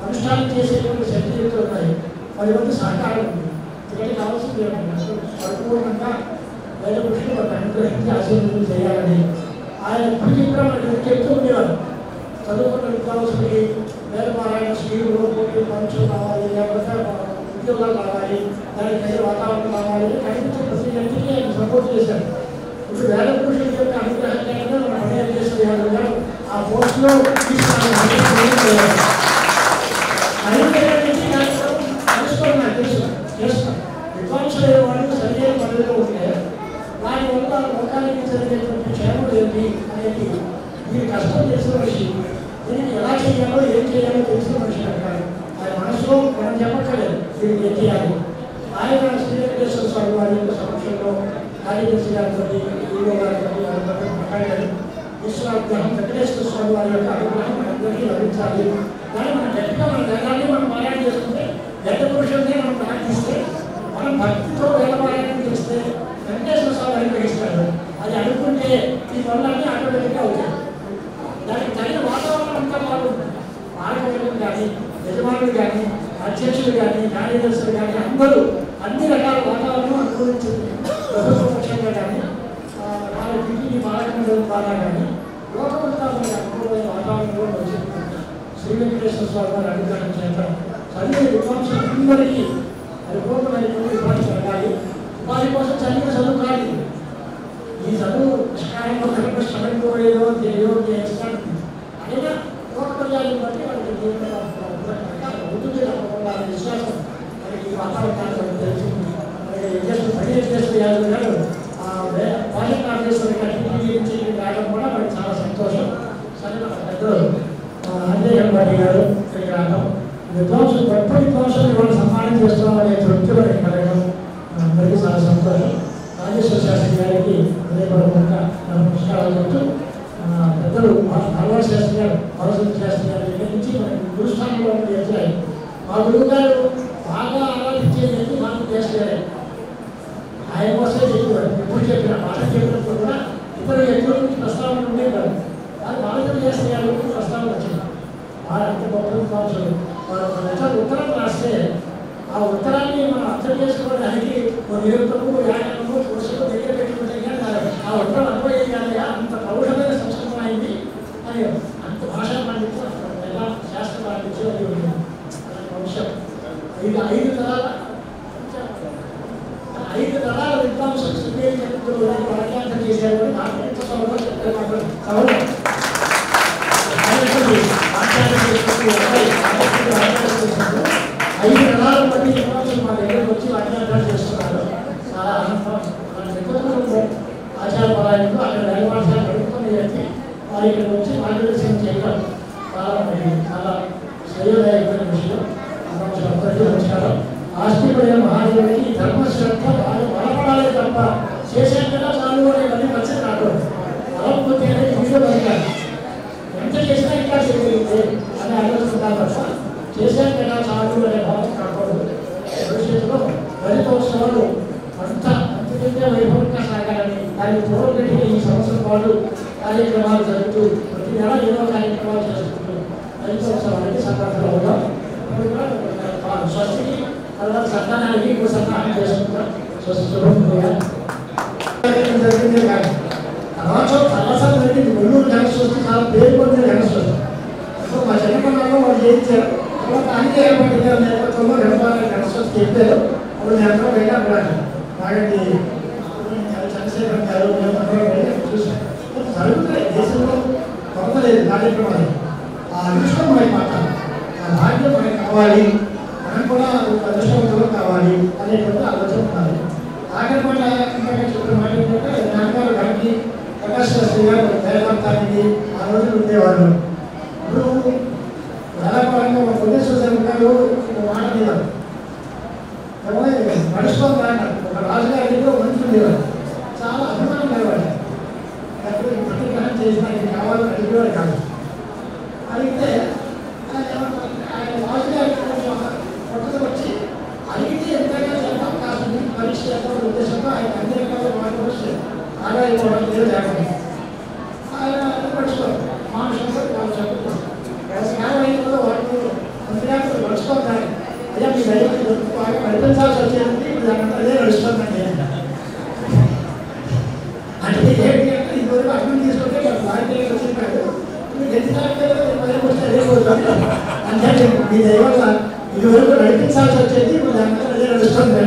అనుష్ఠానం చేసేటువంటి శక్తియుక్తులు ఉన్నాయి. 10 మంది సహకారం ఉంది. ఇక్కడ కావాల్సింది పరిపూర్ణంగా వేద పురుషులు ఒక అనుగ్రహించి ఆశీర్వదం చేయాలని ఆయన ఇప్పటికీ కూడా మనకి చెప్తూ ఉండేవారు. చదువుకున్న విద్యావసులకి వేదపారాయణ స్కీములు, పోటీ పరీక్షలు కావాలి, లేకపోతే ఉద్యోగాలు కావాలి, దానికి తగిన వాతావరణం కావాలి, కనిపించే ప్రతి వ్యక్తికి ఆయన సపోర్ట్ చేశారు. ఇప్పుడు వేద పురుషుల యొక్క అనుగ్రహంగా మన పని చేస్తున్నారు. ఆ పోస్టులో చేస్తాం. విద్వాంసులైన వాళ్ళు సరైన పనుల్లో ఉంటే వారి వల్ల లోకానికి జరిగేటువంటి క్షేమం ఏంటి అనేది మీరు కష్టం చేసిన మనిషి, దీనికి ఎలా చేయాలో ఏం చేయాలో తెలిసిన మనిషి అంటారు. ఆయన మనసులో మనం చెప్పక్కర్లేదు దీనికి ఏం చేయాలి. ఆయన శ్రీ వెంకటేశ్వర స్వామి వారి యొక్క సమక్షంలో కార్యదర్శి గారితో ఈవో గారితో మాట్లాడారు. విశ్వాగ్రహం వెంకటేశ్వర స్వామి వారి యొక్క అనుగ్రహం మనందరికీ లభించాలి. కానీ మనం గట్టిగా మన వేదాన్ని మనం పారాయణ చేసుకుంటే, వేద పురుషులనే మనం ప్రార్థిస్తే, మనం భక్తితో వేదపారాయణం చేస్తే వెంకటేశ్వర స్వామి అనుగ్రహిస్తాడు. అది అనుకుంటే ఈ పనులన్నీ ఆటోమేటిక్గా అవుతాయి. దానికి తగిన వాతావరణం అంతా బాగుంటుంది. పాలకవర్గం కానీ, యజమానులు కానీ, అధ్యక్షులు కానీ, కార్యదర్శులు కానీ అందరూ అన్ని రకాల వాతావరణం అనుకూలించింది. ప్రభుత్వ పక్షంగా కానీ, వాళ్ళ ఇంటిని పాలకమండలి ద్వారా కానీ లోకమంతా అనుకూలమైన వాతావరణంలో వచ్చింది. శ్రీ వెంకటేశ్వర స్వామి వారి అనుగ్రహం చేత చదివే విద్వాంసులందరికీ పరిపూర్ణమైనటువంటి ఉపాధి జరగాలి. ఉపాధి కోసం చదివిన చదువు కాదు. ఈ చదువు నిష్కారంలో శ్రమంలో ఏదో చేస్తాడు. అయినా లోక పర్యాలను బట్టి వాళ్ళకి జీవితంలో ఉంటుంది. తప్పకుండా విశ్వాసం మనకి ఈ వాతావరణాన్ని మనకి తెలిసింది. మనకి యాదవ్ గారు ప్రాజెక్ట్ ఆఫీసర్ నుంచి రావడం కూడా మనకి చాలా సంతోషం. సరే మన పెద్దలు అంజయ్ పాటి గారు ఇక్కడికి రావడం, విద్వాంసులు గొప్ప విద్వాంసులు ఇవాళ సన్మానం చేస్తున్నాం అనే తృప్తిలో కలగడం అందరికీ చాలా సంతోషం. రాజేశ్వర శాస్త్రి గారికి హృదయపూర్వకంగా నమస్కారాలు చెప్తూ పెద్దలు భగవాన్ శాస్త్రి గారు, భరవతి శాస్త్రి గారి దగ్గర నుంచి మనకి గురుస్థానంలో ఎదురాయి. మా గురువు గారు బాగా ఆరాధించేది మాకు చేస్తారు. ఆయన కోసమే చెప్పేవారు. ఎప్పుడు చెప్పినా మాట చెప్పినప్పుడు కూడా ఇతర ఎక్కువ నుంచి ప్రస్తావన ఉండేవారు. అది బాధ్యత చేస్తే గారు ప్రస్తావన వచ్చింది. వారు అంత గొప్ప విద్వాంసులు. వారు ఉత్తరం రాస్తే ఆ ఉత్తరాన్ని మనం అర్థం చేసుకోవడానికి నిరుత్తము, వ్యాకరణము, పురుషులు దగ్గర పెట్టుకుంటే కానీ ఆ ఉత్తరం అనుభవం కానీ అంత ప్రౌఢమైన సంస్కృతం అయింది అని అంత భాషా పండితులు ఎలా శాస్త్ర పాండిత్యం అది ఉంటుంది. అలాంటి భవిష్యత్తు ఇది 5 తరాల విద్వాంసులు సుఖేరి చరిత్రలో వ్యాఖ్యానం చేశారు. నాకు ఎంత సౌకర్యం చెప్తారు. ఐదు తరాల బట్టి విద్వాంసులు మా దగ్గరకు వచ్చి వ్యాఖ్యానాలు చేస్తున్నారు. చాలా ఆనందం. ఆచార పరాయణకు అక్కడ రైవాసాలు పెట్టుకుని చెప్పి వారి ఇక్కడ వచ్చి మార్గదర్శనం చేయడం చాలా శ్రేయోదాయకమైన విషయం. అందరికీ నమస్కారం. ఆస్తిపడిన మహాదేవుడికి ధర్మశ్రద్ధ బాగా బలపడాలి తప్ప చేసాం కదా చాలు అనేవన్నీ మంచిది రాకూడదు. బలపోతే అనేది వీడియో బతకాలి. ఎంత చేసినా ఇంకా చేయగలిగితే అనే ఆలోచిస్తున్నారు తప్ప చేసాం కదా చాలు అనే భావం కాకూడదు. భవిష్యత్తులో దళితోత్సవాలు అంతకంటే వైభవంగా సాగాలని దానికి పూర్వగట్టిగా ఈ సంవత్సరం పాటు కార్యక్రమాలు జరుగుతూ ప్రతి నెల ఏదో కార్యక్రమాలు చేసుకుంటూ దళితోత్సవానికి సందర్భంలో ఉన్నాం. స్వస్తికి తర్వాత సంతానానికి ఇంకో సంతానం చేసుకుంటాం. స్వస్తి జరిగిందే కాదు తర్వాత చాలాసార్లు జరిగింది. ఒళ్ళూరు గణస్వస్తి చాలా పేరు పొందిన గణస్వస్తి. సో మా చిన్నపల్లలో వాళ్ళు చేయించారు. తర్వాత అన్ని ఏర్పాటు నేపథ్యంలో గణస్వస్తి చెప్పారు. అప్పుడు నేను అందరూ వెళ్ళి అక్కడ నాగండి చంద్రశేఖర్ గారు చూసాం. జరుగుతున్నాయి దేశంలో కొరతలేదు కార్యక్రమాలు. ఆ అదృష్టం మనకి మాట, ఆ భాగ్యం మనకి కావాలి, మనం కూడా అదృష్టవంతులు కావాలి అనేటువంటి ఆలోచన ఉండాలి. ఆఖరి మాట చెప్పిన మాట ఏంటంటే నాన్నగారు గారికి ప్రకాశ్ శాస్త్రి గారు వేదాంతానికి ఆ రోజులు ఉండేవాళ్ళు. ఇప్పుడు వేలాపరంగా మా కోటేశ్వర శర్మ గారు మాట మీద నడుచుకోని రాంటారు. ఒక రాజుగారిలో మంచి ఉండేవారు. చాలా అభిమానం లేవాడు. ప్రతిగ్రహం చేసిన ఇది కావాలని అడిగేవాడు కాదు. అడిగితే ఆయన రాజుగారి పట్టుదల వచ్చి అడిగితే ఎంతైనా చేద్దాం కాదు పరీక్ష చేద్దాం ఉద్దేశంతో ఆయన అన్ని రకాల మాటలు వస్తే ఆదాయపోవడం లేదు లేకుండా ఆయన పడుచుకోరు. మానుషంతో జ్ఞానంలో వాళ్ళు మంత్రిగారు నడుచుకోవాలి. అయ్యా మీ దైవం బాగా నడిపించాల్సి వచ్చేది ఇప్పుడు దాంట్లో అదే నడుస్తుందండి. అంటే ఏంటి అంటే ఇదివరకు అర్థం తీసుకుంటే భారతీయ వచ్చినాడు అంటే మీ దైవం ఇదివరకు నడిపించాల్సి వచ్చేది ఇప్పుడు దాంట్లో అదే నడుస్తుంది.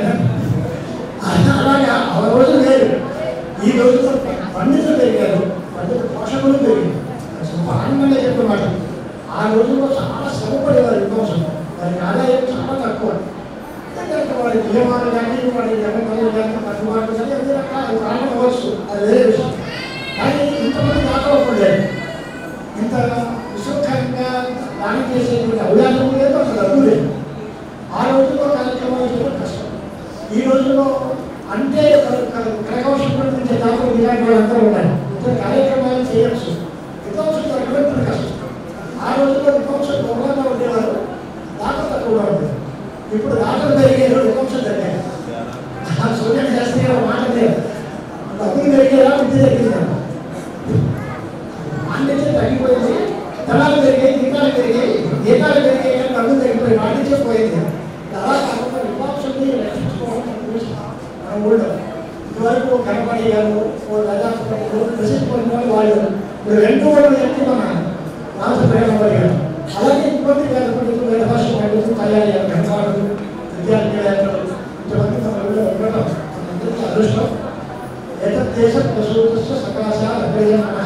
అలాగా ఆ రోజు వేరు. ఈ రోజుతో పండితులు పెరిగారు, పండిత పోషకులు పెరిగారు. ఆనందంగా చెప్పమాట. ఆ రోజుల్లో చాలా శ్రమపడేవారు విధ్వంసం. వారికి ఆదాయం చాలా తక్కువ. వాడి నియమాలు కానీ వాడి జగన్లు కానీ తక్కువలు కానీ అన్ని రకాల కారణం అవ్వచ్చు, అది వేరే విషయం. కానీ ఇంతమంది దాటవకూడలేదు. ఇంత విశ్వఖంగా దానం చేసేటువంటి అవకాశం లేదు, అసలు డబ్బు లేదు. ఆ రోజుల్లో కార్యక్రమాలు చేయడం కష్టం. ఈ రోజుల్లో అంటే కరకౌశం నుంచి దాతలు ఇలాంటి వాళ్ళందరూ ఉన్నారు. ఇతర కార్యక్రమాలు చేయవచ్చు. విధ్వంసం జరగడం కష్టం. ఆ రోజుల్లో విధ్వంసం గౌరవంగా ఉండేవారు, దాతలు తక్కువగా ఉండేవారు. ఇప్పుడు దాతలు పెరిగారు, విధ్వంసం జరిగారు. సూర్యం శాస్త్రి గారు మాట లేదు, డబ్బులు పెరిగేలా విద్య జరిగిందా వాణిజ్యం తగ్గిపోయింది. ధనాలు పెరిగాయి, గీతాలు పెరిగాయి, గీతాలు పెరిగాయి కానీ డబ్బులు తగ్గిపోయి వాణిజ్యం పోయింది. అలా కాకుండా విధ్వంసాన్ని రక్షించుకోవడం మన ఊళ్ళో ఇదివరకు కనపడి గారు ప్రసిద్ధి పొందిన వాళ్ళు ఇప్పుడు 2 వాళ్ళు మన రామచంద్రరావు గారు. అలాగే ఇంకొంది పండితులు, వేద భాష పండితులు, తయారీ ఘనవాళ్ళు, విద్యార్థులు ఇంతమంది మన ఊళ్ళో ఉండటం మనందరికీ అదృష్టం. ఏతద్దేశ ప్రసూతస్య సకాశాల అగ్రయమన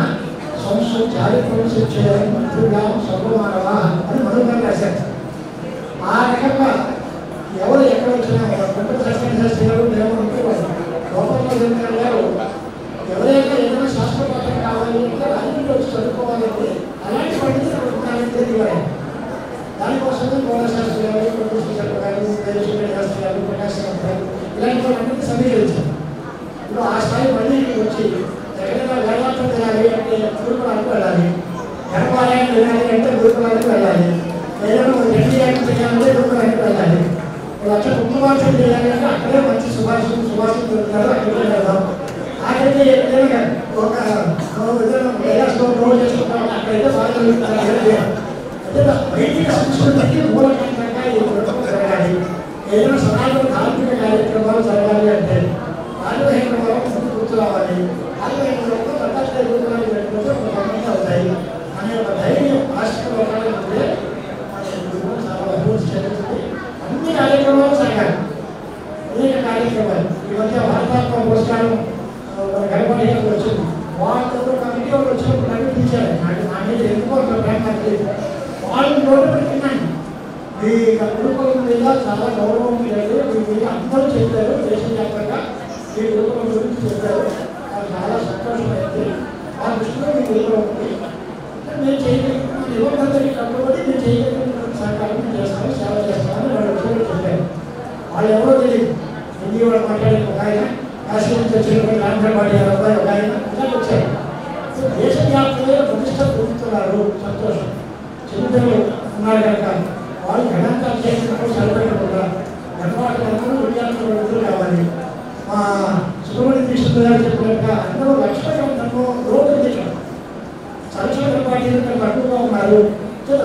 సంస్థ చారిత్రం శిక్షయం మంత్రులా సర్వమానవా అని మనుగారు రాశారు. ఆ రకంగా ఎవరు ఎక్కడ వచ్చినా కుటుంబ శాస్త్రి గారు ఏమనుకోవాలి. గోపాలరావు గారు ఎవరైనా ఏదైనా శాస్త్రపాఠం కావాలి అంటే అన్నింటి వచ్చి చదువుకోవాలంటే అలాంటి పండితులు ఉంటారంటే దిగారు. దానికోసమే గోపాలశాస్త్రి గారు, కుటుంబ గారు, శాస్త్రి గారు, ప్రకాశ్ శాస్త్రి గారు ఇలాంటి వాళ్ళందరినీ సమీకరించారు. ఇప్పుడు ఆ స్థాయి మళ్ళీ వచ్చి ఎక్కడైనా వేదాంతం తినాలి అంటే గురుకులానికి వెళ్ళాలి, ధర్మాలయం తినాలి అంటే గురుకులానికి వెళ్ళాలి, ఏదైనా ఎన్టీఆర్కి చేయాలంటే గురుకులానికి వెళ్ళాలి, లక్ష కుటుంబాలు చేయాలంటే అక్కడే మంచి సుభాషితం దొరుకుతారు, అక్కడికి వెళ్దాం. ఆఖరికి ఏదైనా ఒక చేసుకుంటాం అక్కడైతే బాగా జరుగుతారు. అంటే వైదిక సంస్కృతికి మూలకంగా ఈ కుటుంబం జరగాలి. ఏదైనా సమాజంలో ధార్మిక కార్యక్రమాలు జరగాలి అంటే ఆయుర్వేద గుర్తు రావాలి. ఆయుర్వేదంలో ప్రకాశ గుర్తురాలు పెట్టినప్పుడు అవుతాయి అనే ఒక ధైర్యం ఆస్తిక లోకాలు ఉంటే చాలా అభివృద్ధి చెందుతుంది. అన్ని కార్యక్రమాలు మీ గురుకులం మీద చాలా గౌరవం లేదు. మీరు అందరూ చెప్పారు, దేశవ్యాప్తంగా మీ గురుకులం గురించి చెప్పారు. నాకు చాలా సంతోషమైంది. ఆ దృష్టిలో మీ గురుకులం ఉంది. నేను చేయగలిగిన యువకులందరికీ కట్టుబడి నేను చేయగలిగిన సహకారం చేస్తాను, సేవ చేస్తానని వాళ్ళు వచ్చి చెప్పారు. వాళ్ళు ఎవరో తెలియదు. హిందీ వాళ్ళు మాట్లాడే ఒక ఆయన, కాశీ నుంచి వచ్చిన రాంధ్రపాటి అబ్బాయి ఒక ఆయన ఇలా వచ్చారు. దేశవ్యాప్తంగా ప్రతిష్ట పొందుతున్నారు, సంతోషం. చిన్నపిల్లలు ఉన్నారు కనుక వాళ్ళు గణాంకాలు చేసినప్పుడు సరిపెట్టకుండా గణపాఠులందరూ విద్యార్థులు కావాలి. మా సుబ్రహ్మణ్య దీక్షిత్ గారు చెప్పినట్టుగా అందరూ లక్ష్మణంలో రోడ్డు దిగడం సంరక్షణ పార్టీలు తక్కువగా ఉన్నారు.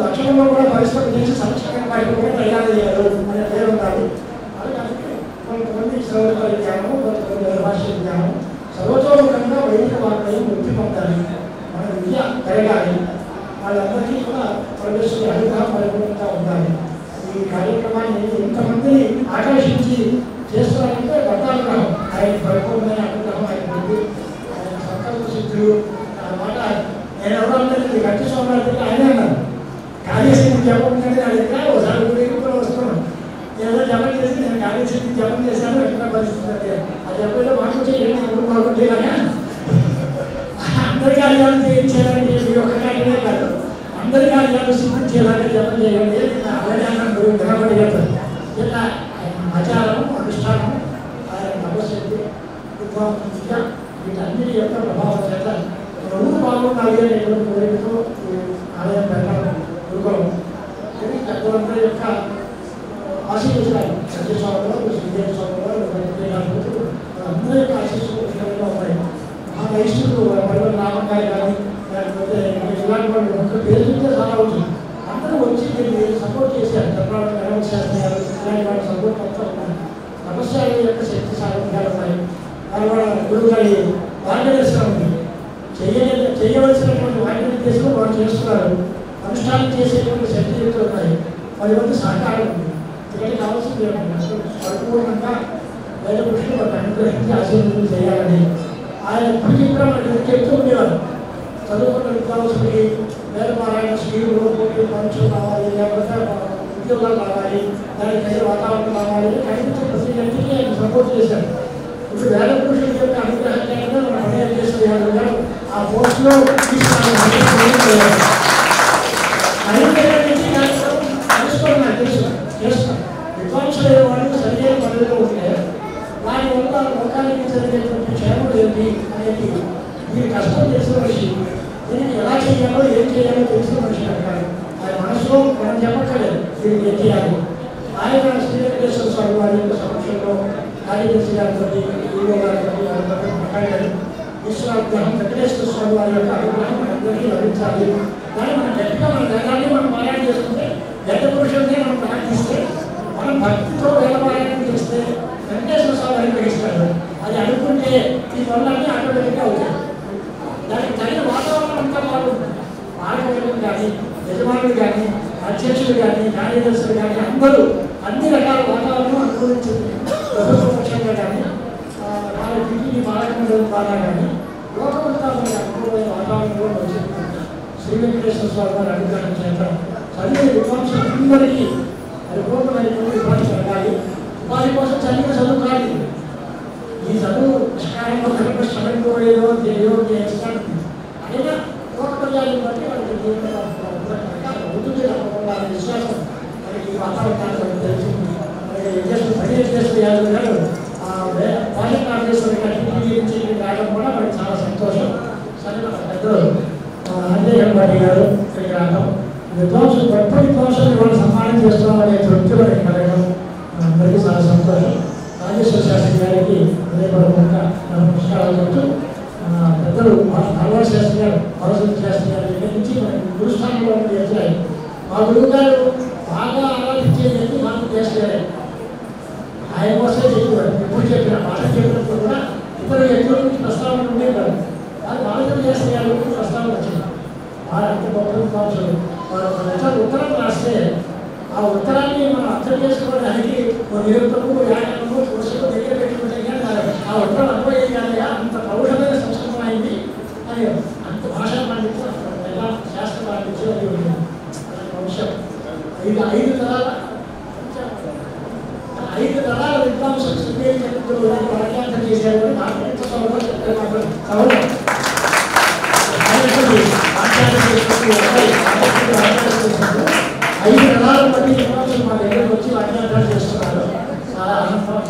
లక్ష్మణంలో కూడా పరిశ్రమ చేసి సంరక్షణ పార్టీలు కూడా తయారు చేయారు అనే పేరు ఉన్నారు. కొంతమంది సర్వోదయ జ్ఞానం, కొంతమంది భాష జ్ఞానం, సర్వతోముఖంగా వైదిక వాక్యం వృద్ధి పొందాలి. మన విద్య పెరగాలి. వాళ్ళందరికీ కూడా ప్రవేశం అడుగుగా పరిపూర్ణంగా ఉండాలి. ఈ కార్యక్రమాన్ని ఇంతమందిని ఆకర్షించి చేస్తున్నారంటే దత్తానుగ్రహం, ఆయన పరిపూర్ణమైన అనుగ్రహం ఆయన ఉంది. ఆయన సంకల్ప సిద్ధులు అన్నమాట. నేను ఎవరన్నా గట్టి సోమవారం ఆయనే అన్నాను. కార్యశక్తి జపం కంటే నా దగ్గర ఒకసారి కూడా వస్తున్నాను. ఏదో జపం చేసి నేను కార్యశక్తి జపం చేశాను, ఎక్కడ పరిస్థితి ఆ జపంలో మాకు చేయండి, ఎవరు మాకుంటేలాగా అందరి కార్యాలు చేయించాలంటే మీ ఒక్క కార్యమే కాదు, అందరి కార్యాలు సిద్ధించేలాగా జపం చేయండి. అలాగే అన్నాడు వినబడి చెప్పారు. ఇలా ఆచారం, అనుష్ఠానం, ఆయన నవశక్తి, విద్య వీటన్నిటి యొక్క ప్రభావం చేత రెండు బాగున్నాయి అనేటువంటి కోరికతో ఆలయం పెట్టాలి. గురుకులం పెద్దలందరి యొక్క ఆశీర్వచనాలు సత్యస్వామిలో, శ్రీదేవి స్వామిలో, అందరి యొక్క ఆశీస్సులు ఉన్నాయి. ఆ వైష్ణులు పర్వత రామకాయ కానీ లేకపోతే ఇలాంటి వాళ్ళు ఒక పేరు చెప్తే చాలా అవుతుంది. అందరూ వచ్చి దీన్ని సపోర్ట్ చేశారు. చంద్రబాబు గణపతి శాస్త్రి గారు ఇలాంటి వాళ్ళు సపోర్ట్ అంతా ఉన్నారు. నమస్కారం యొక్క శక్తి సాధనలు ఉన్నాయి. వాళ్ళ గురువు గారి మార్గదర్శనం ఉంది. చేయవలసినటువంటి మార్గనిర్దేశం వాళ్ళు చేస్తున్నారు. అనుష్ఠానం చేసేటువంటి శక్తియుక్తులు ఉన్నాయి. 10 మంది సహకారం ఉంది. ఇక్కడ కావాల్సింది పరిపూర్ణంగా వేద పురుషులు ఒక అనుగ్రహించి ఆశీర్వదం చేయాలని ఆయన ఇప్పటికీ కూడా మనకి చెప్తూ ఉండేవారు. చదువుకున్న విద్యావసులకి వేదపారాయణ స్కీములు, పోటీ పరీక్షలు కావాలి, లేకపోతే ఉద్యోగాలు కావాలి, దానికి తగిన వాతావరణం కావాలి, కనిపించే ప్రతి వ్యక్తికి ఆయన సపోర్ట్ చేశారు. ఇప్పుడు వేద పురుషుల యొక్క అనుగ్రహంగా మన పని చేస్తున్నారు. ఆ పోస్టులో చేస్తాం. విద్వాంసులైన వాళ్ళు సరైన పనుల్లో ఉంటే వారి వల్ల లోకానికి జరిగేటువంటి క్షేమం ఏంటి అనేది మీరు కష్టం చేసిన మనిషి, దీనికి ఎలా చేయాలో ఏం చేయాలో తెలిసిన మనిషి అంటారు. ఆయన మనసులో మనం చెప్పక్కర్లేదు దీనికి ఏం చేయాలి. ఆయన శ్రీ వెంకటేశ్వర స్వామి వారి యొక్క సమక్షంలో కార్యదర్శి గారితో ఈవో గారితో మాట్లాడారు. ఈశ్వరాగ్రహం వెంకటేశ్వర స్వామి వారి యొక్క అనుగ్రహం మనందరికీ లభించాలి. కానీ మనం గట్టిగా మన వేదాన్ని మనం పారాయణ చేసుకుంటే, వేద పురుషుల్ని మనం ప్రార్థిస్తే, మనం భక్తితో వేదపారాయణం చేస్తే వెంకటేశ్వర స్వామి అనుగ్రహిస్తాడు. అది అనుకుంటే ఈ పనులన్నీ ఆటోమేటిక్గా అవుతాయి. దానికి తగిన వాతావరణం అంతా బాగుంటుంది. ఆరోగ్యం కానీ, యజమానులు కానీ, అధ్యక్షులు కానీ, కార్యదర్శులు కానీ అందరూ అన్ని రకాల వాతావరణం అనుభవించింది. ప్రభుత్వ పక్షంగా కానీ, వాళ్ళ టీటీడీ పాలకమండలి ద్వారా కానీ లోకమంతా అనుభవమైన వాతావరణంలో వచ్చింది. శ్రీ వెంకటేశ్వర స్వామి వారి అనుగ్రహం చేత చదివే విద్వాంసులందరికీ పరిపూర్ణమైనటువంటి ఉపాధి జరగాలి. ఉపాధి కోసం చదివిన చదువు కాదు. ఈ చదువు నిష్కారంలో కనుక శ్రమంలో ఏదో చేస్తాడు. అయినా లోక ప్రజలను బట్టి వాళ్ళకి జీవితంలో అవుతుంది తప్పకుండా విశ్వాసం మనకి ఈ వాతావరణాన్ని మనకి తెలిసింది. మనకి యాదవ్ గారు ప్రాజెక్ట్ ఆఫీసర్ నుంచి రావడం కూడా మనకి చాలా సంతోషం. సరే మన పెద్దలు అంజయ్ పాటి గారు ఇక్కడికి రావడం, విద్వాంసులు గొప్ప విద్వాంసులు వాళ్ళు సన్మానం చేస్తున్నాం అనే తృప్తిలో కలగడం అందరికీ చాలా సంతోషం. రాజేశ్వర శాస్త్రి గారికి హృదయపూర్వకంగా నమస్కారాలు చెప్తూ పెద్దలు భగవాన్ శాస్త్రి గారు, భరత్ శాస్త్రి గారి దగ్గర నుంచి మనకి గురుస్థానంలో ఎదురాయి. మా గురువు గారు బాగా ఆరాధించేది మాకు చేస్తారు. ఆయన కోసమే చెప్పేవారు. ఎప్పుడు చెప్పిన మాట చెప్పినప్పుడు కూడా ఇతర వ్యక్తుల నుంచి ప్రస్తావన ఉండేవారు. అది బాలకం శాస్త్రి గారి గురించి ప్రస్తావన వచ్చింది. వారు అంత గొప్ప విద్వాంసులు. వారు ఉత్తరం రాస్తే ఆ ఉత్తరాన్ని మనం అర్థం చేసుకోవడానికి నిరుత్తము, వ్యాకరణము, పురుషులు దగ్గర పెట్టుకుంటే కానీ ఆ ఉత్తరం అనుభవం కానీ అంత ప్రౌఢమైన సంస్కృతం అయింది అని అంత భాషా పండితులు ఎలా శాస్త్ర పండించు అది ఉంటుంది. అలాంటి అంశం ఇది 5 తరాల విద్వాంసులు శృంగేరి చరిత్రలో వ్యాఖ్యానం చేశారు. నాకు ఎంత సౌకర్యం చెప్తారు. 5 తరాల బట్టి విద్వాంసులు మా దగ్గరకు వచ్చి వ్యాఖ్యానాలు చేస్తున్నారు. చాలా ఆనందం.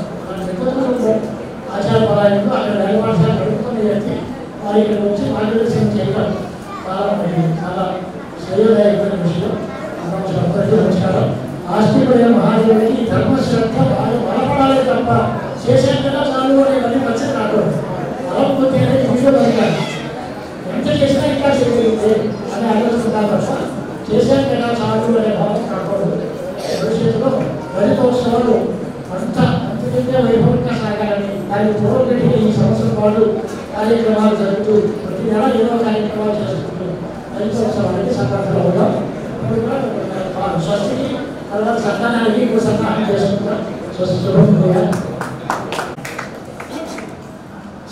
ఆచార పరాయణకు అక్కడ వేలపాఠశాల నడుపుకొని వచ్చి వారి ఇక్కడ వచ్చి మార్గదర్శనం చేయడం చాలా శ్రేయోదాయకమైన విషయం. నమస్కారం. ఆస్తిపడే మహాదేవుడికి ధర్మశ్రద్ధ బాగా బలపడాలి తప్ప చేశాం కదా చాలు అనేవన్నీ మంచిది రాకూడదు. బలపోతే అనేది వీడియో బతకాలి. ఎంత చేసినా ఇంకా చేయగలిగితే అని ఆలోచిస్తున్నారు తప్ప చేశాం కదా చాలు అనే భావం రాకూడదు. భవిష్యత్తులో దళితోత్సవాలు అంతకంటే వైభవంగా సాగాలని దానికి పూర్వగట్టిగా ఈ సంవత్సరం పాటు కార్యక్రమాలు జరుగుతూ ప్రతి నెల ఏదో కార్యక్రమాలు చేసుకుంటూ దళితోత్సవానికి సందర్భంలో ఉన్నాం. స్వస్తికి తర్వాత సంతానానికి ఇంకో సంతానం చేసుకుంటాం. స్వస్తి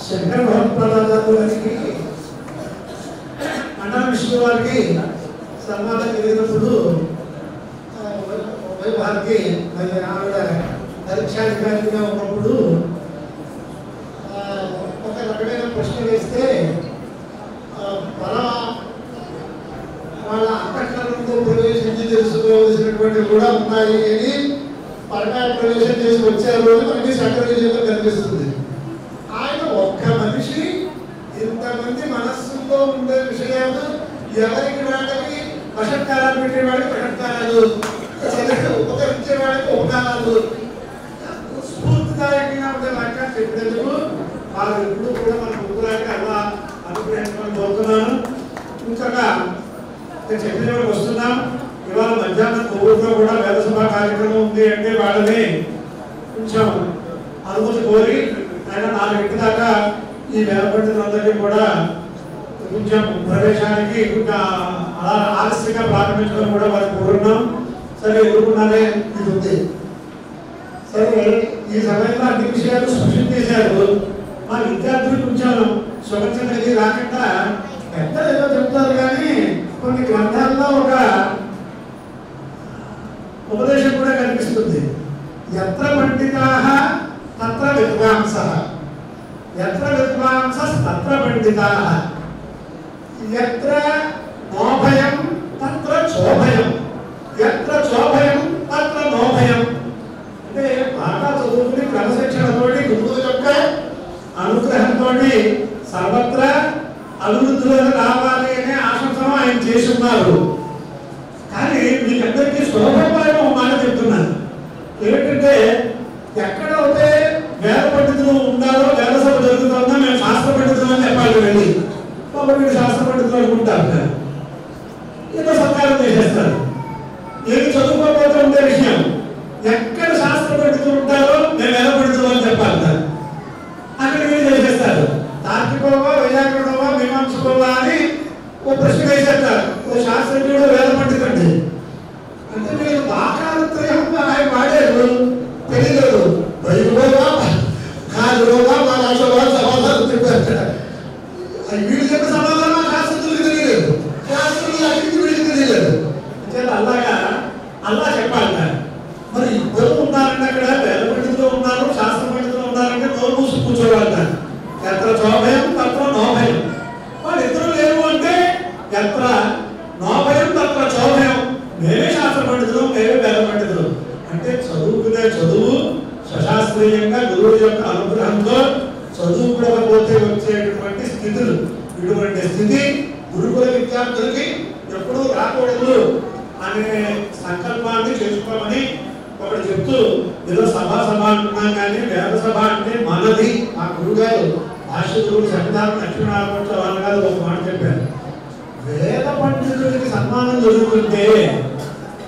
శంకర భగవత్పాదాచార్యుల గారికి మండల విష్ణు వారికి సన్మానం జరిగినప్పుడు వారికి ఆవిడ పరీక్షాధికారిగా ఉన్నప్పుడు ఒక రకమైన ప్రశ్న వేస్తే వాళ్ళ అంతఃకరణతో ప్రవేశించి తెలుసుకోవలసినటువంటివి కూడా ఉన్నాయి అని పరకాయ ప్రవేశం చేసి వచ్చారు అని మనకి శంకర విజయంలో కనిపిస్తుంది. ఆయన ఒక్క మనిషి ఇంతమంది మనస్సులో ఉండే విషయాలు ఎవరికి వాళ్ళకి వషట్కారాలు పెట్టేవాడికి వషట్కారాలు, ఉపకరించేవాడికి ఉపకారాలు, స్ఫూర్తిదాయకంగా ఉండే వాక్యాలు చెప్పినందుకు వాళ్ళు ఎప్పుడు కూడా మన ముగ్గురాకి అలా అనుగ్రహించమని కోరుతున్నాను. ఇంకొక చెప్పినప్పుడు వస్తున్నాం. ఇవాళ మధ్యాహ్నం కొవ్వూరులో కూడా వేద సభ కార్యక్రమం ఉంది అంటే వాళ్ళని కొంచెం అనుమతి కోరి ఆయన 4 దాకా ఈ వేద పండితులందరికీ కూడా కొంచెం ప్రవేశానికి ఆలస్యంగా ప్రారంభించడం కూడా వారికి కోరున్నాం. సరే ఎదుర్కొన్నారే ఇది ఉంది. సరే ఈ సమయంలో అన్ని విషయాలు స్పష్టం చేశారు. మా విద్యార్థులు కొంచెం స్వచ్ఛతకి రాకుండా పెద్దలు ఏదో చెప్తారు కానీ కొన్ని గ్రంథాల్లో ఒక ఉపదేశం కూడా కనిపిస్తుంది. ఎత్ర పండితాః తత్ర విద్వాంసః, ఎత్ర విద్వాంసః తత్ర పండితాః, ఎత్ర నోభయం తత్ర చోభయం, ఎత్ర చోభయం తత్ర నోభయం. అంటే బాగా చదువుకుని క్రమశిక్షణతో గురువు యొక్క అనుగ్రహంతో సర్వత్రా అభివృద్ధిలోకి రావాలి అనే ఆశంసం ఆయన చేసి ఉన్నారు. కానీ మీకందరికీ సులభమైన మాట చెప్తున్నాను ఏంటంటే, ఎక్కడైతే వేద పండితులు ఉండాలో వేద సభ జరుగుతుందో మేము శాస్త్ర పండితులు అని చెప్పాలి. వెళ్ళి మీరు శాస్త్ర పండితులు అనుకుంటారు, ఏదో సత్కారం చేసేస్తారు. ఏది చదువుకోకపోతే ఉండే విషయం, ఎక్కడ శాస్త్ర పండితులు ఉంటారో మేము వేద పండితులు అని చెప్పాలి. అక్కడికి వెళ్ళి చేసేస్తారు. తార్కికోవా వైయాకరణోవా మీమాంసకోవా అని ఓ ప్రశ్న వేసేస్తారు. ఓ శాస్త్రజ్ఞుడు వేద పండితుడు అంటే మీరు వాకాలత్రయం ఆయన వాడారు తెలియలేదు. వైరుగా కాదుగా మా రాష్ట్రంలో సమాధానం చెప్పారు. వీళ్ళు చెప్పిన సమాధానం శాస్త్రజ్ఞులకు తెలియలేదు, శాస్త్రులు అన్నింటి వీళ్ళకి తెలియలేదు. అలాగా అలా చెప్పాలి. మరి ఇద్దరు ఉన్నారంటే అక్కడ వేద పండితులు ఉన్నారు, శాస్త్ర పండితులు ఉన్నారంటే నోరు మూసి కూర్చోవాలి. ఎత్ర చోభయం తత్ర నోభయం. వాళ్ళు ఇద్దరు లేరు అంటే ఎత్ర నోభయం తత్ర చోభయం. మేమే శాస్త్ర పండితులు, మేమే వేద పండితులు. అంటే చదువుకునే చదువు సశాస్త్రీయంగా గురువు యొక్క అనుగ్రహంతో చదువుకోకపోతే వచ్చేటటువంటి స్థితులు, ఇటువంటి స్థితి గురుకుల విద్యార్థులకి ఎప్పుడూ రాకూడదు అనే సంకల్పాన్ని చేసుకోమని ఒకటి చెప్తూ, ఏదో సభ అంటున్నాం కానీ వేద సభ అంటే మనది. మా గురుగారు భాష్య గురువు సంవిధానం లక్ష్మీనారాయణ వాళ్ళు గారు ఒక మాట చెప్పారు. వేద పండితుడికి సన్మానం జరుగుతుంటే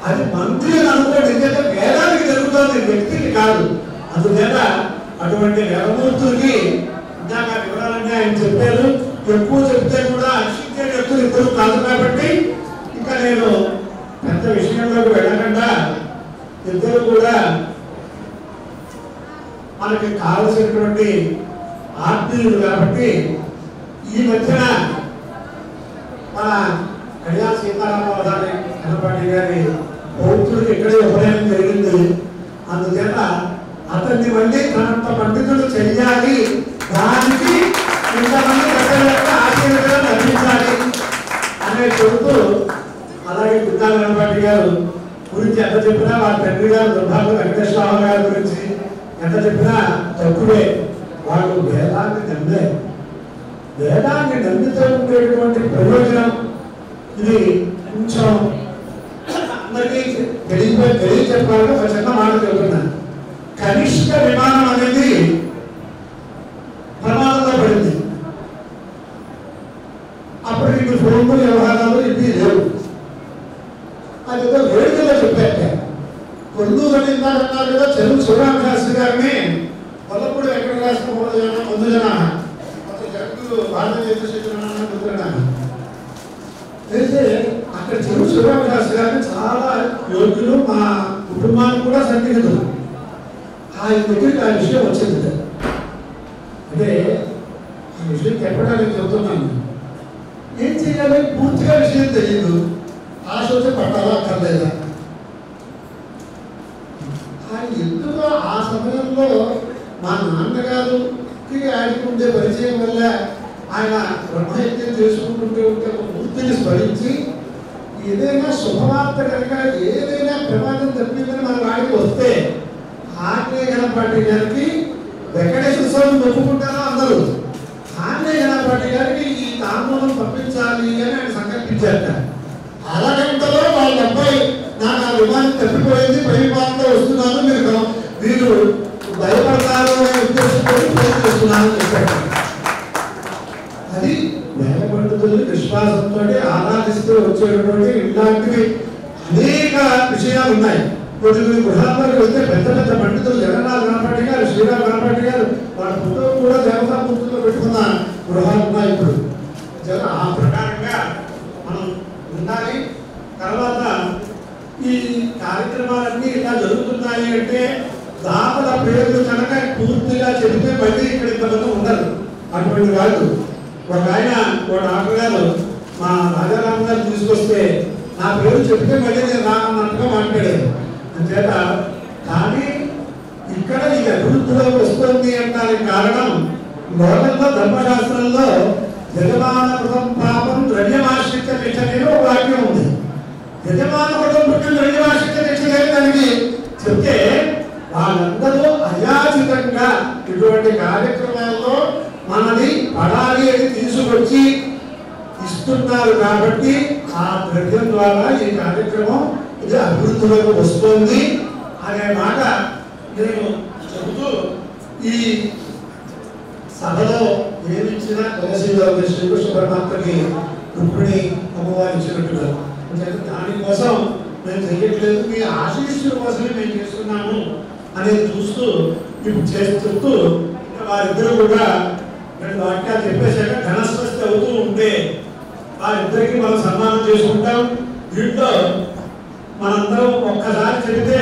అది మంత్రి అని అనుకోండి, ఎందుకంటే వేదానికి జరుగుతుంది, వ్యక్తికి కాదు. అందుచేత అటువంటి వేదమూర్తులకి ఇందాక వివరాలన్నీ ఆయన చెప్పారు. ఎక్కువ చెప్తే కూడా అక్షించే వ్యక్తులు ఇద్దరు కాదు కాబట్టి ఇంకా నేను పెద్ద విషయంలోకి వెళ్ళకుండా ఇద్దరు కూడా మనకి కావలసినటువంటి ఆత్మీయులు కాబట్టి ఈ మధ్యన మన కళ్యాణ సీతారామరావు కనపాటి గారి పౌత్రుడికి పండితులు చెయ్యాలి, దానికి ఇంతమంది పెద్దల ఆశీర్వాదం లభించాలి అనే చెబుతూ, అలాగే గుత్తా వెంకటరెడ్డి గారు గురించి ఎంత చెప్పినా, వాళ్ళ తండ్రి గారు దుర్భాగ్య వెంకటేశ్వరరావు గారి గురించి ఎంత చెప్పినా తక్కువే. వాళ్ళు వేదాన్ని నమ్మే, వేదాన్ని నమ్మితే ఉండేటువంటి ప్రయోజనం ఇది కొంచెం అందరికీ తెలియచెప్పాలని ఒక చిన్న మాట చెబుతున్నాను. కనిష్క విమానం అనేది ప్రమాదంలో పడింది. అప్పుడు ఇది ఫోన్లు వ్యవహారాలు ఇవి లేవు. అది ఏదో వేడుకలో చెప్పాక కొల్లూరు అన్నారు కదా, చెరువు శివరామ శాస్త్రి గారిని కొల్లపూడి వెంకట రాష్ట్ర ముందు జన జగత్తులు భారతీయ అయితే అక్కడ చెరువు శివరామ శాస్త్రి గారిని చాలా యోగ్యులు, మా కుటుంబానికి కూడా సన్నిహితులు. ఆయన దగ్గరికి ఆ విషయం వచ్చింది. అంటే ఆ విషయం చెప్పడానికి చెబుతున్నాను. ఏం చేయాలి, పూర్తిగా విషయం తెలియదు. ఆశ వచ్చి పట్టాలా అక్కర్లేదా? ఆయన ఎందుకో ఆ సమయంలో మా నాన్నగారికి ఆయనకు ఉండే పరిచయం వల్ల ఆయన బ్రహ్మయజ్ఞం చేసుకుంటుంటే ఉంటే ఒక మూర్తిని స్మరించి ఏదైనా శుభవార్త కనుక ఏదైనా ప్రమాదం తప్పిందని మన వాడికి వస్తే ఆంజనేయ గణపతి గారికి వెంకటేశ్వర స్వామి ఒప్పుకుంటారో అందరూ. ఆంజనేయ గణపతి గారికి ఈ తాంబూలం పంపించాలి అని ఆయన సంకల్పించారట. అరగంటలో వాళ్ళ అబ్బాయి నాకు ఆ విమానం తప్పిపోయింది, పై విమానంలో వస్తున్నాను, మీరు భయపడతారు అనే ఉద్దేశంతో ఫోన్ చేస్తున్నాను చెప్పాడు. అది వేద పండితులు విశ్వాసంతో ఆరాధిస్తూ వచ్చేటటువంటి ఇలాంటివి అనేక విషయాలు ఉన్నాయి. కొన్ని గృహాల్లోకి వెళ్తే పెద్ద పెద్ద పండితులు జగన్నాథ గణపతి గారు, శ్రీరామ గణపతి గారు వాళ్ళ పుట్టలు కూడా దేవతా మూర్తుల్లో పెట్టుకున్న గృహాలు ఉన్నాయి. ఇప్పుడు ఆ ప్రకారంగా మనం ఉండాలి. తర్వాత ఈ కార్యక్రమాలన్నీ ఇలా జరుగుతున్నాయి అంటే దాతల పేర్లు కనుక పూర్తిగా చెబితే మళ్ళీ ఇక్కడ ఇంతమంది ఉండరు. అటువంటి వాళ్ళు ఒక ఆయన ఒక డాక్టర్ గారు మా రాజారాం గారు తీసుకొస్తే నా పేరు చెప్తే మళ్ళీ నేను రానన్నట్టుగా మాట్లాడాను. అంచేత కానీ ఇక్కడ ఈ అభివృద్ధిలో వస్తుంది అనడానికి కారణం లోకంలో ధర్మశాస్త్రంలో యజమాన కృతం పాపం ద్రవ్యమాశ్రిత శిక్ష ఒక వాక్యం ఉంది. యజమాన కృతం పుట్టిన ద్రవ్యమాశ్రిత శిక్ష దానికి చెప్తే వాళ్ళందరూ అయాచితంగా ఇటువంటి కార్యక్రమాల్లో మనది పడాలి అని తీసుకొచ్చి ఇస్తున్నారు. కాబట్టి ఆ ద్రవ్యం ద్వారా ఈ కార్యక్రమం ఇది అభివృద్ధిలోకి వస్తుంది అనే మాట నేను చెబుతూ ఈ సభలో ఏమిచ్చినా తులసిలో శ్రీకృష్ణ పరమాత్మకి రుక్మిణి అమ్మవారు ఇచ్చినట్టుగా దానికోసం మేము చెయ్యట్లేదు, మీ ఆశీస్సుల కోసమే మేము చేస్తున్నాము అనేది చూస్తూ ఇప్పుడు చేస్తూ వారిద్దరూ కూడా రెండు వాక్యాలు చెప్పేశాక ఘనస్వస్తి అవుతూ ఉంటే వారిద్దరికి మనం సన్మానం చేసుకుంటాం. దీంట్లో మనందరం ఒక్కసారి చెబితే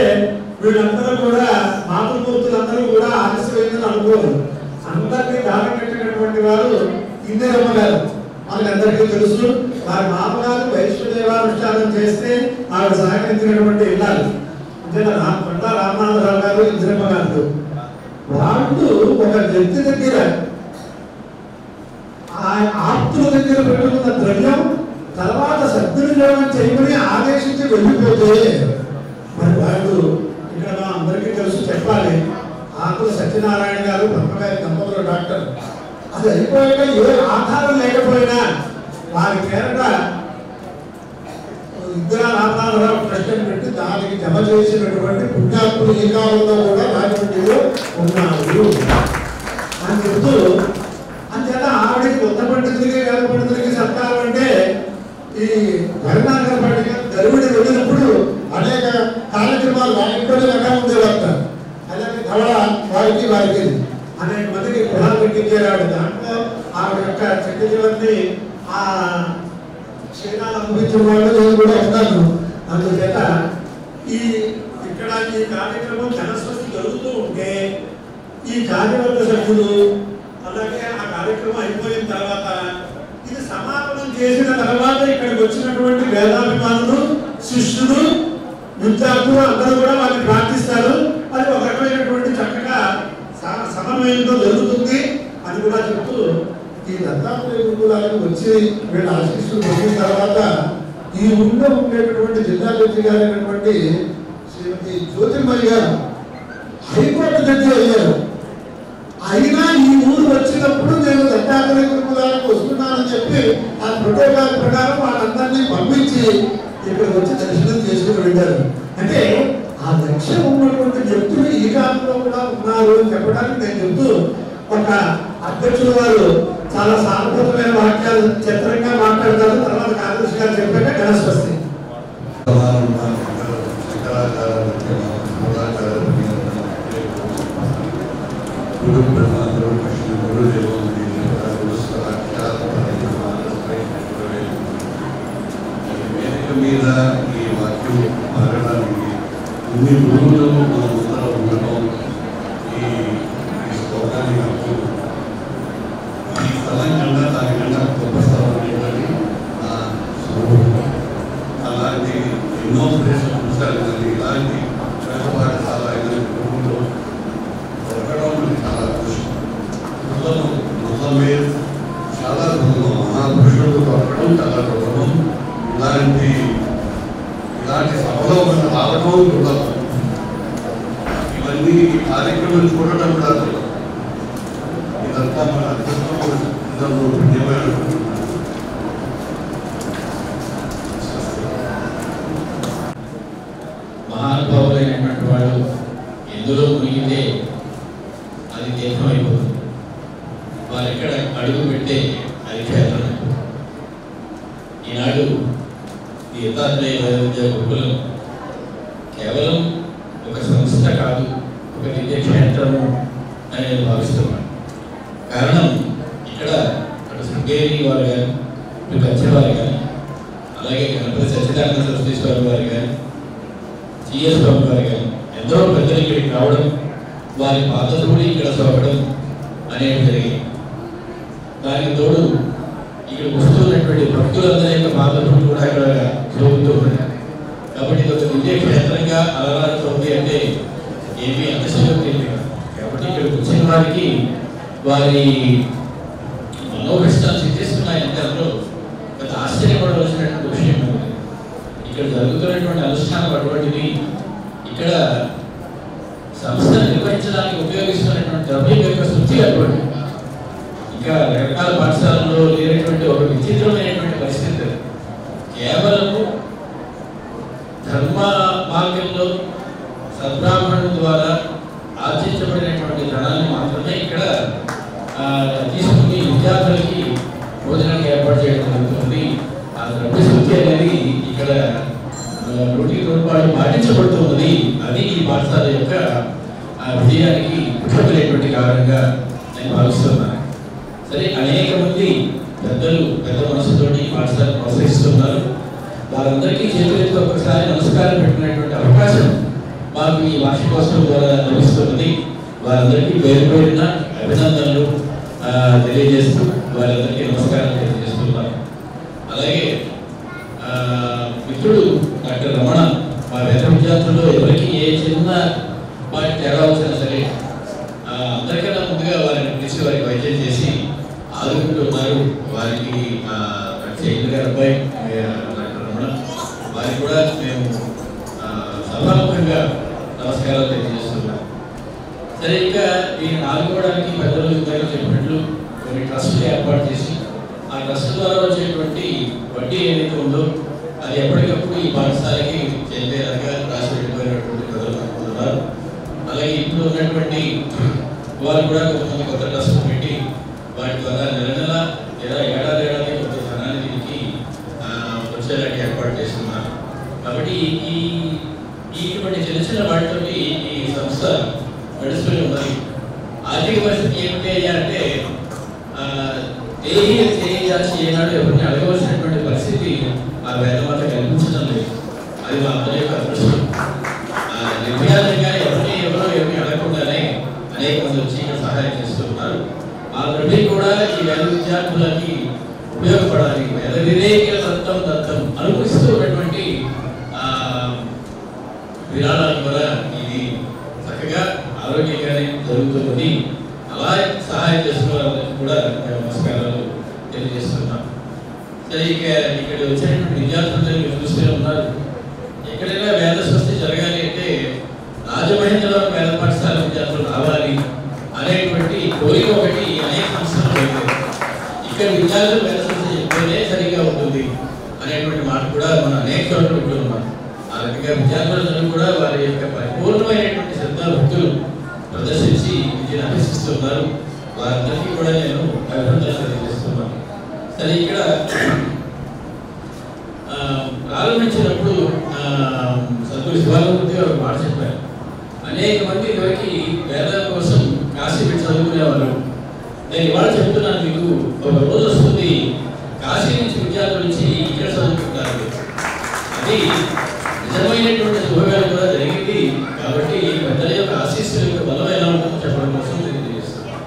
వీళ్ళందరూ కూడా మాతృమూర్తులందరూ కూడా ఆలస్యమైందని అనుకోరు. అందరినీ దానం పెట్టినటువంటి వారు ఇందిరమ్మ గారు మనకి అందరికీ తెలుసు. వారి మామగారు వైష్ణదేవానుష్ఠానం చేస్తే ఆవిడ సహకరించినటువంటి ఇల్లాలు కొండ రామనాథరావు గారు, ఇందిరమ్మ గారు. వాళ్ళు ఒక వ్యక్తి దగ్గర ఆప్తుల దగ్గర పెట్టుకున్న ద్రవ్యం తర్వాత సద్వినియోగం చేయమని ఆదేశించి వెళ్ళిపోతే మరి వాళ్ళు ఇక్కడ అందరికీ తెలుసు చెప్పాలి. ఆకుల సత్యనారాయణ గారు బ్రహ్మగారి దంపతుల డాక్టర్. అది అయిపోయాక ఏ ఆధారం లేకపోయినా వారి పేరట ఇందిరా రామనాథరావు ట్రస్ట్ పెట్టి దానికి జమ చేసినటువంటి పుణ్యాత్ములు ఈ కాలంలో కూడా రాజమండ్రిలో ఉన్నారు అని చెప్తూ, అంతేత ఆవిడకి కొత్త పండితులకి వేద పండితులకి సత్కారం అంటే ఈ జగన్నాథ పండిత గరువుడి వెళ్ళినప్పుడు అనేక కార్యక్రమాలు వారికి లెక్క ఉండేవారు. అలాగే ధవళ వారికి అనేక మందికి గృహాలు పెట్టించారు ఆవిడ. దాంట్లో ఆవిడ యొక్క చెట్టు జీవన్ని ఆ క్షీణాలు అనుభవించిన వాళ్ళు నేను కూడా ఉన్నాను. అందుచేత ఇక్కడ ఈ కార్యక్రమం ఘనస్వస్తి జరుగుతూ ఉంటే ఈ కార్యవర్గ సభ్యులు అలాగే ఆ కార్యక్రమం అయిపోయిన తర్వాత ఇది సమాపనం చేసిన తర్వాత ఇక్కడికి వచ్చినటువంటి వేదాభిమానులు, శిష్యులు, విద్యార్థులు అందరూ కూడా వారిని ప్రార్థిస్తారు. అది ఒక రకమైనటువంటి చక్కగా సమర్పణ సమన్వయంతో జరుగుతుంది అని కూడా చెప్తూ ఈ దత్తాత్రేయ గురుకులాలకు వచ్చి వీళ్ళ ఆశీస్సులు పొందిన తర్వాత ఈ ఊళ్ళో ఉండేటటువంటి జిల్లా జడ్జి గారైనటువంటి శ్రీమతి జ్యోతిర్మయి గారు హైకోర్టు జడ్జి అయ్యారు. అయినా ఈ ఊరు వచ్చినప్పుడు నేను దత్తాత్రేయ గురుకులాలకు వస్తున్నానని చెప్పి ఆ ప్రోటోకాల్ ప్రకారం వాళ్ళందరినీ పంపించి ఇక్కడ వచ్చి దర్శనం చేసుకుని వెళ్ళారు. అంటే ఆ లక్ష్యం ఉన్నటువంటి వ్యక్తులు ఈ కాలంలో కూడా ఉన్నారు అని చెప్పడానికి నేను చెప్తూ ఒక అధ్యక్షుల వారు చాలా సానుభూతమైన వాక్యాలు చిత్రంగా మాట్లాడతారు. తర్వాత కార్యదర్శి గారు చెప్పాక గణస్వస్తి. మీద ఈ వాక్యం మారడానికి ఇన్ని గురువులు మన ముందర ఉండటం ఈ శ్లోకాన్ని నాకు ఈ స్థలం కన్నా దానికన్నా గొప్ప స్థలం ఏంటని నా స్వరూపం. అలాంటి ఎన్నో ప్రదేశాలు చూశారు కానీ ఇలాంటి పాఠశాల ఇలాంటి గురువులు దొరకడం మనకి చాలా అదృష్టం. మొత్తమే చాలా దుర్లభం. మహాపురుషులు దొరకడం చాలా దుర్లభం. ఇలాంటి సభలో మనం రావడం దుర్లభం. ఇవన్నీ కార్యక్రమం చూడటం కూడా దుర్లభం. ఇదంతా మన అదృష్టం. ఇదంతా పుణ్యమైన మహానుభావులైనటువంటి వాళ్ళు ఎందులో మునిగితే అది తీర్థం అయిపోతుంది. వారు ఎక్కడ అడుగు పెడితే అది క్షేత్రం అయిపోతుంది. ఈనాడు ఈ దత్తాత్రేయ విద్యా గురుకులం కేవలం ఒక సంస్థ కాదు, ఒక విద్యాక్షేత్రము అని నేను భావిస్తున్నాను. కారణం ఇక్కడ అటు శృంగేరి వారు కానీ, ఇటు కంచెవారు కానీ, అలాగే గణపతి సత్యనారాయణ సరస్వతి స్వామి వారు కానీ, సిఎస్ స్వామి వారు కానీ ఎందరో పెద్దలు ఇక్కడికి రావడం, వారి పాదధూళి ఇక్కడ సోకడం అనేది జరిగింది. దానికి తోడు ఇక్కడ వస్తున్నటువంటి భక్తులందరి యొక్క పాదధూళి కూడా ఇక్కడ సోకుతూ ఉన్నాయి. కాబట్టి ఇది ఒక విద్యా క్షేత్రంగా అలరాడుతుంది అంటే ఏమీ అతిశయోక్తి లేదు. కాబట్టి ఇక్కడికి వచ్చిన వారికి వారి మనోభిష్టాలు సిద్ధిస్తున్నాయంటే అందులో కొంత ఆశ్చర్యపడవలసినటువంటి విషయం ఉంది. ఇక్కడ జరుగుతున్నటువంటి అనుష్ఠానం అటువంటిది. ఇక్కడ సంస్థను నిర్వహించడానికి ఉపయోగిస్తున్నటువంటి ద్రవ్యం యొక్క శుద్ధి అటువంటి ఇంకా రకరకాల పాఠశాలలో లేనటువంటి ఒక విచిత్రమైనటువంటి పరిస్థితి. కేవలము ధర్మ మార్గంలో సద్బ్రాహ్మణుల ద్వారా ఆర్జించబడినటువంటి ధనాన్ని మాత్రమే ఇక్కడ తీసుకుని విద్యార్థులకి భోజనానికి ఏర్పాటు చేయడం జరుగుతుంది. ఆ ద్రవ్య శుద్ధి అనేది ఇక్కడ 100% పాటించబడుతున్నది. అది ఈ పాఠశాల యొక్క విజయానికి ముఖ్యమైనటువంటి కారణంగా నేను భావిస్తున్నాను. సరే, అనేక మంది పెద్దలు పెద్ద మనసుతోటి పాఠశాల ప్రోత్సహిస్తున్నారు. వారందరికీ చేతులెత్తి ఒకసారి నమస్కారం పెట్టినటువంటి అవకాశం మాకు ఈ వార్షికోత్సవం ద్వారా లభిస్తున్నది. వారందరికీ పేరు పేరున అభినందనలు తెలియజేస్తూ వారందరికీ నమస్కారం తెలియజేస్తున్నాను. అలాగే మిత్రుడు డాక్టర్ రమణ మా వేద విద్యార్థుల్లో ఎవరికి ఏ చిన్న వాటి తేడా వచ్చినా సరే అందరికన్నా ముందుగా వారిని పిలిచి వారికి వైద్యం చేసి ఆదుకుంటున్నారు. వారికి చైతన్య గారి అబ్బాయి డాక్టర్ రమణ వారికి కూడా మేము సభాముఖంగా నమస్కారాలు తెలియజేస్తున్నాం. సరే, ఇంకా దీన్ని ఆదుకోవడానికి పెద్దలు ఇందాక చెప్పినట్లు కొన్ని ట్రస్టులు ఏర్పాటు చేసి ఆ ట్రస్ట్ ద్వారా వచ్చేటువంటి వడ్డీ ఏదైతే ఉందో అది ఎప్పటికప్పుడు ఈ పాఠశాలకి చెందేలాగా రాసి పెట్టిపోయినటువంటి ప్రజలు అనుకుంటున్నారు. అలాగే ఇప్పుడు ఉన్నటువంటి వారు కూడా కొంతమంది కొత్త ట్రస్టులు పెట్టి వాటి ద్వారా నెల నెల లేదా ఏడాది కొంత ధనాన్ని దీనికి వచ్చేలాంటి ఏర్పాటు చేస్తున్నారు. కాబట్టి ఇటువంటి చిన్న చిన్న వాటితో ఈ సంస్థ నడుస్తూనే ఉన్నది. ఆర్థిక పరిస్థితి ఏమిటి అంటే చేయాల్సి ఏనాడు ఎవరిని అడగవలసినటువంటి పరిస్థితి ఆ వేదమాత కల్పించడం లేదు. అది మా అందరి యొక్క అదృష్టం. నిర్భయాలుగా ఎవరో ఏమీ అడగకుండానే అనేక మంది వచ్చి ఇక్కడ సహాయం చేస్తున్నారు. ఆ ద్రవ్యం కూడా ఈ వేద విద్యార్థులకి ఉపయోగపడాలి. వేద వివేక దత్తం అనుభవిస్తూ ఉన్నటువంటి విరాళాల ద్వారా ఇది చక్కగా ఆరోగ్యంగానే జరుగుతున్నది. ఆ అలా సహాయం చేస్తున్న వారందరికీ కూడా నమస్కారాలు తెలియజేస్తున్నాం. సరే, ఇక్కడ వచ్చినటువంటి విద్యార్థులు చూస్తూ ఉన్నారు. ఎక్కడైనా వేద సృష్టి జరగాలి అంటే రాజమహేంద్రవరం వేద పాఠశాల విద్యార్థులు రావాలి అనేటువంటి కోరిక ఒకటి అనేక సంస్థలు పెట్టారు. ఇక్కడ విద్యార్థులు వేద సృష్టి చెప్తేనే సరిగ్గా ఉంటుంది అనేటువంటి మాట కూడా మనం అనేక చోట్ల వింటున్నాం. ఆ రకంగా విద్యార్థులందరూ కూడా వారి యొక్క పరిపూర్ణమైనటువంటి శ్రద్ధా భక్తులు ప్రదర్శించి విద్యను అభ్యసిస్తున్నారు. వారందరికీ కూడా నేను అభినందనలు తెలియజేస్తున్నాను. సరే, ఇక్కడ ప్రారంభించినప్పుడు సద్గురు శివానందమూర్తి గారు ఒక మాట చెప్పారు. అనేక మంది ఇవరికి వేదాల కోసం కాశీ పెట్టి చదువుకునేవారు. నేను ఇవాళ చెప్తున్నాను, మీకు ఒక రోజు వస్తుంది కాశీ నుంచి విద్యార్థుల నుంచి ఇక్కడ చదువుకుంటారు. అది నిజమైనటువంటి శుభవేళ కూడా జరిగింది. కాబట్టి పెద్దల యొక్క ఆశీస్సుల యొక్క బలం ఎలా ఉంటుందో చెప్పడం కోసం తెలియజేస్తున్నాను.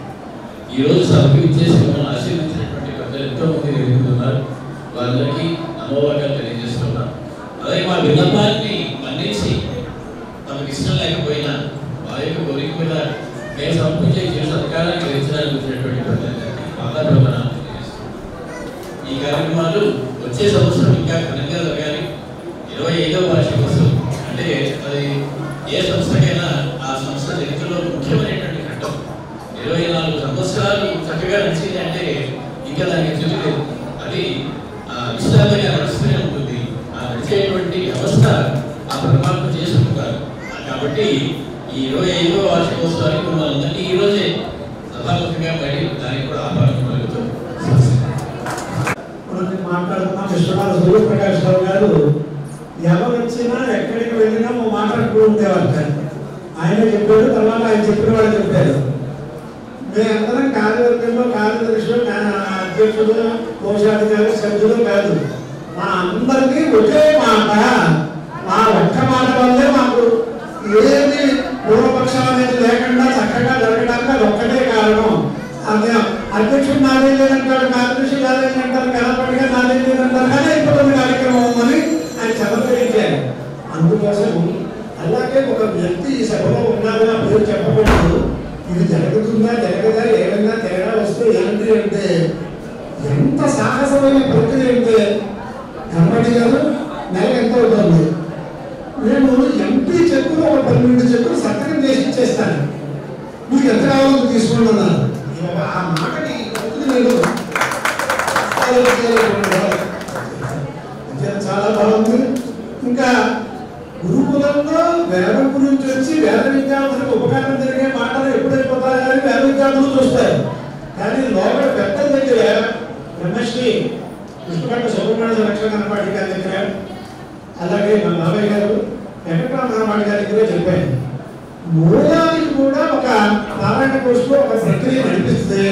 ఈరోజు సభకు ఇచ్చేసి మమ్మల్ని ఆశీర్వదించినటువంటి పెద్దలు ఎంతో మంది ఎదుగుతున్నారు. వారందరికీ నమోవాకాలు తెలియజేస్తున్నాం. అలాగే మా విన్నపాన్ని మన్నించి తమకు ఇష్టం లేకపోయినా వారి యొక్క కోరిక మీద మేము సమర్పించే చేసిన అధికారాన్ని గ్రహించడానికి వచ్చినటువంటి పెద్దలందరికీ పాదాభివందనాలు తెలియజేస్తున్నాం. ఈ కార్యక్రమాలు వచ్చే సంవత్సరం ఇంకా ఘనంగా జరగాలి. 25వ వార్షికోత్సవం అంటే అది ఏ సంస్థకైనా ఆ సంస్థ చరిత్రలో ముఖ్యమైనటువంటి ఘట్టం. 24 సంవత్సరాలు చక్కగా నడిచింది అంటే ఇంకా దానికి తెలియలేదు. అది విశ్రాంతంగా నడుస్తూనే ఉంటుంది. ఆ నడిచేటువంటి వ్యవస్థ ఆ పరమాత్మ చేసుకుంటారు. కాబట్టి ఈ 25వ వార్షికోత్సవానికి మిమ్మల్ని అందరినీ ఈ రోజే సభాముఖంగా బయట దానికి కూడా ఆహ్వానం కలుగుతుంది. మనం మాట్లాడుతున్నాం. విశ్వనాథ సూర్యప్రకాష్ రావు గారు ఎవరు వచ్చినా ఎక్కడికి వెళ్ళినా మాట్లాడుతూ ఉండేవారు. ఆయన చెప్పాడు, తర్వాత ఆయన చెప్పిన వాళ్ళు చెప్పారు. మేమందరం కార్యవర్గంలో కార్యదర్శులు, అధ్యక్షులు, కోశాధికారి, సభ్యులు కాదు. మా అందరికీ ఒకే మాట. మా ఒక్క మాట వల్లే మాకు ఏది పూర్వపక్షం అనేది లేకుండా చక్కగా జరగడానికి అది ఒక్కటే కారణం. అదే అధ్యక్షుడు నాదే లేదంటాడు, కార్యదర్శి నాదే అంటారు, కనపడిగా నాదే లేదంటారు, కానీ అయిపోతుంది కార్యక్రమం అని ఆయన చదవగలిగారు. అందుకోసం అలాగే ఒక వ్యక్తి ఈ సభలో ఉన్నారని ఆ పేరు చెప్పకూడదు. ఇది జరుగుతుందా జరగదా, ఏమైనా తేడా వస్తే ఏంటి అంటే ఎంత సాహసమైన ప్రక్రియ అంటే కనపడి గారు నెల ఎంత అవుతుంది. నేను ఎంపీ చెక్కులు ఒక 12 చెక్కులు సత్యం చేసి ఇచ్చేస్తాను, మీకు ఎంత కావాలో తీసుకుంటున్నాను. ఆ మాటని నేను చాలా బాగుంది. ఇంకా గురుకులంలో వేదం గురించి వచ్చి వేద విద్యార్థులకు ఉపకారం జరిగే మాటలు ఎప్పుడైపోతాయో అని వేద విద్యార్థులు చూస్తారు. కానీ లోపల పెద్దల దగ్గర బ్రహ్మశ్రీ కృష్ణపట్ల సుబ్రహ్మణ్య సంరక్షణ కనపాటి గారి దగ్గర, అలాగే మా బాబాయ్ గారు వెంకటరామ కనపాటి గారి దగ్గర చెప్పాను. మూలానికి కూడా ఒక పారాయణ కోర్సులో ఒక ప్రక్రియ నడిపిస్తే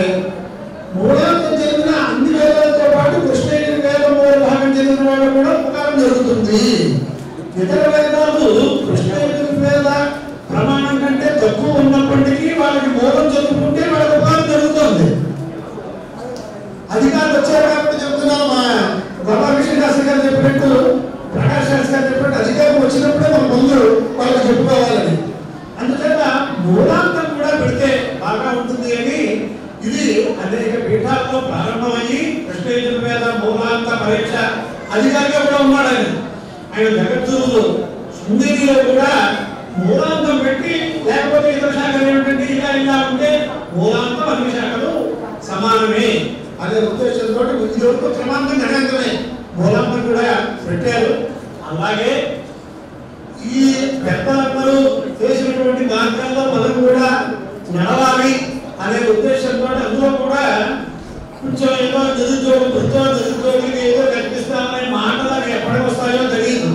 మూలాంతం చెందిన అన్ని వేదాలతో పాటు కృష్ణేయుని వేదం మూల భాగం చెందిన వాళ్ళు కూడా ఉపకారం జరుగుతుంది. ఇతర వేదాలు కృష్ణేయుని వేద ప్రమాణం కంటే తక్కువ ఉన్నప్పటికీ వాళ్ళకి మూలం చదువుకుంటే వాళ్ళకి ఉపకారం జరుగుతుంది. అధికారులు వచ్చారు కాబట్టి చెప్తున్నాను. మా గోపాలకృష్ణ శాస్త్రి గారు చెప్పినట్టు, ప్రకాష్ శాస్త్రి గారు చెప్పినట్టు అధికారం వచ్చినప్పుడే మన ముందు వాళ్ళకి చెప్పుకోవాలని. అందుచేత మూలాంతం కూడా పెడితే బాగా ఉంటుంది అని ఇది అనేక పీఠాల్లో ప్రారంభమయ్యి కృష్ణేయుని వేద మూలాంత పరీక్ష అధికారిగా కూడా ఉన్నాడు ఆయన. ఆయన జగద్గురువులు శృంగేరిలో కూడా మూలాంతం పెట్టి, లేకపోతే ఇతర శాఖలు ఏమిటంటే ఇలా ఉంటే మూలాంతం అన్ని శాఖలు సమానమే అనే ఉద్దేశంతో ఇదివరకు క్రమాంతం జరగంతమే మూలాంతం కూడా పెట్టారు. అలాగే ఈ పెద్దలందరూ చేసినటువంటి మార్గాల్లో మనం కూడా నడవాలి అనే ఉద్దేశంతో అందులో కూడా కొంచెం ఏదో నిరుద్యోగులకి ఏదో కనిపిస్తామనే మాటలు అవి ఎప్పటికి వస్తాయో తెలియదు.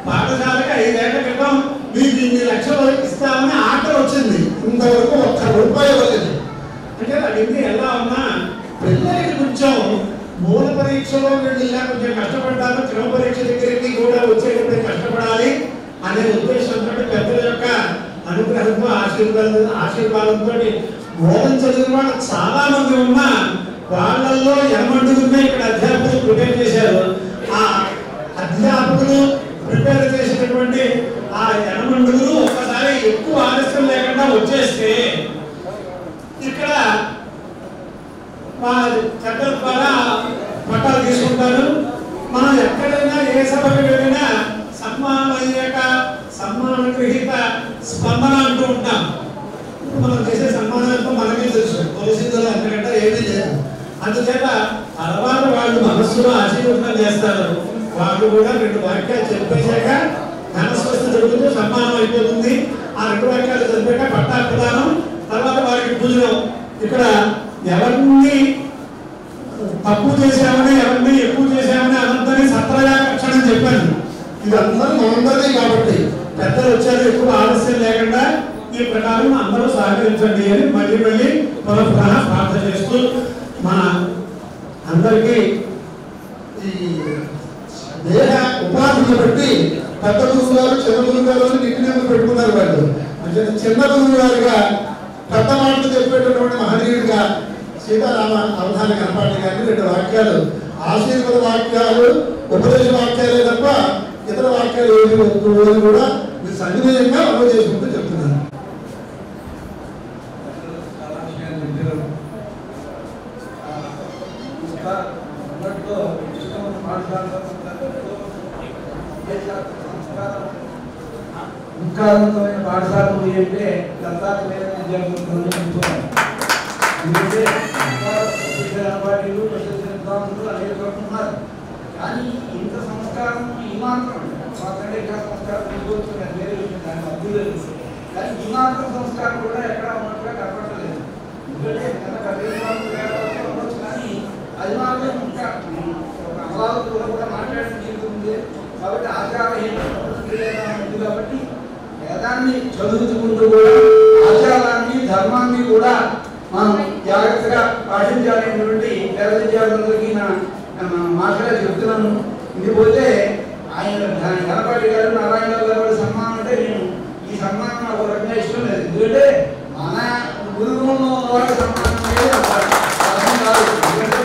పాఠశాలకి 5 ఏళ్ల క్రితం మీకు ఇన్ని లక్షలు ఇస్తామని ఆర్డర్ వచ్చింది. ఇంతవరకు ₹1 ఇవ్వలేదు. అంటే అవన్నీ ఎలా ఉన్నా పిల్లలకి కొంచెం మూల పరీక్షలో వీళ్ళు ఇలా కొంచెం కష్టపడ్డారు, క్రమ పరీక్ష దగ్గరికి కూడా వచ్చేటప్పుడు కష్టపడాలి అనే ఉద్దేశంతో పెద్దల యొక్క అనుగ్రహంతో ఆశీర్వాదంతో బోధన చదివిన వాళ్ళు చాలా మంది ఉన్నా వాళ్ళల్లో ఎనమండుగురునే ఇక్కడ అధ్యాపకులు ప్రిపేర్ చేశారు. ఆ అధ్యాపకులు ప్రిపేర్ చేసినటువంటి ఆ ఎనమండుగురు ఒక్కసారి ఎక్కువ ఆలస్యం లేకుండా వచ్చేస్తే ఇక్కడ స్పందన అంటూ ఉంటాం. ఇప్పుడు మనం చేసే సన్మానంతో మనమే తెలుసు, పరిస్థితుల్లో అంతకంటే ఏమీ లేదు. అందుచేత తర్వాత వాళ్ళు మనస్సులో ఆశీర్వదనం చేస్తారు. వాళ్ళు కూడా 2 వాక్యాలు చెప్పేశాక ఘనస్వస్థ జరుగుతూ సన్మానం అయిపోతుంది. ఆ 2 వాక్యాలు చదివాక పట్టా ప్రదానం, తర్వాత వారికి పూజలు. ఇక్కడ ఎవరిని తక్కువ చేశామని, ఎవరిని ఎక్కువ చేశామని అనంతని సత్రయాకక్షణం చెప్పాను. ఇదందరూ మనందరిది కాబట్టి పెద్దలు వచ్చారు, ఎక్కువ ఆలస్యం లేకుండా ఈ ప్రకారం అందరూ సహకరించండి అని మళ్ళీ పునః ప్రార్థన చేస్తూ మన అందరికీ ఈ దేహ ఉపాధిని బట్టి పెద్ద గురువు గారు, చిన్న గురువు గారు నిక్నేములు పెట్టుకున్నారు. వాళ్ళు అంటే చిన్న గురువు గారుగా పెద్ద మాటలు చెప్పేటటువంటి మహనీయుడిగా సీతారామ అవధాని కనపాటి గారిని 2 వాక్యాలు, ఆశీర్వాద వాక్యాలు, ఉపదేశ వాక్యాలే తప్ప ఇతర వాక్యాలు ఏది వద్దు అని కూడా మీరు సన్నివేయంగా అమలు చేసుకుంటూ చెప్తున్నారు. సంస్కారవంతమైన పాఠశాలలు అంటే దత్తాత్రేయ విద్యార్థులు ఎందుకంటే పార్టీలు అనేక చోట్ల ఉన్నారు. కానీ ఇంత సంస్కారం ఈ మాత్రం మాకంటే ఇంకా సంస్కారం తీసుకోవచ్చు వేరే విషయం, దాన్ని అర్థం లేదు. కానీ ఈ మాత్రం సంస్కారం కూడా ఎక్కడ ఉన్నట్టుగా కనపడలేదు. ఎందుకంటే ఉండొచ్చు, కానీ అది మాత్రం ఇంకా అమరావతిలో కూడా మాట్లాడడం జరుగుతుంది. కాబట్టి ఆచారహీన ఉంది కాబట్టి వేదాన్ని చదువుతుకుంటూ కూడా ఆచారాన్ని, ధర్మాన్ని కూడా మనం జాగ్రత్తగా పాటించాలనేటువంటి పేద విద్యార్థులందరికీ నా మాటగా చెప్తున్నాను. ఇది పోతే ఆయన గణపాటి గారు, నారాయణరావు గారు సన్మానం అంటే నేను ఈ సన్మానం నాకు ఒక రకంగా ఇష్టం లేదు. ఎందుకంటే మన గురువులో ఉన్నవాళ్ళ సన్మానం అనేది అర్థం కాదు. ఎందుకంటే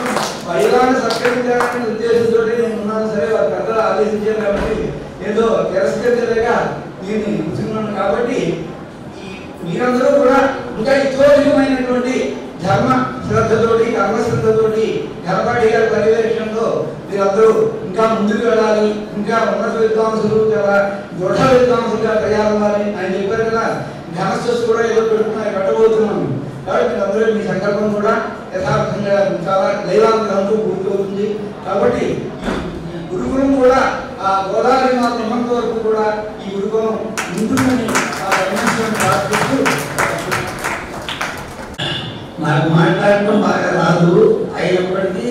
పైలాన్ని సత్కరించాలనే ఉద్దేశంతో నేను ఉన్నాను. సరే వారు పెద్దలు ఆదేశించారు కాబట్టి ఏదో తిరస్కరించలేక నేను కూర్చున్నాను. కాబట్టి మీరందరూ కూడా ఇంకా ఇతోధికమైనటువంటి ధర్మ శ్రద్ధతోటి, కర్మశ్రద్ధతోటి గణపాటి గారి పర్యవేక్షణలో మీరందరూ ఇంకా ముందుకు వెళ్ళాలి. ఇంకా ఉన్నత విద్వాంసులు, దృఢ విద్వాంసులుగా తయారవ్వాలి. ఆయన చెప్పారు కదా, ఘనస్వస్సు కూడా ఏదో పెట్టబోతున్నాను. కాబట్టి మీరందరూ మీ సంకల్పం కూడా యథార్థంగా చాలా దైవానుగ్రహంతో పూర్తవుతుంది. కాబట్టి గురుకులం కూడా ఆ గోదావరి మాత ఉన్నంత వరకు కూడా ఈ గురుకులం ఉంటుందని ప్రార్థిస్తూ నాకు మాట్లాడటం బాగా రాదు. అయినప్పటికీ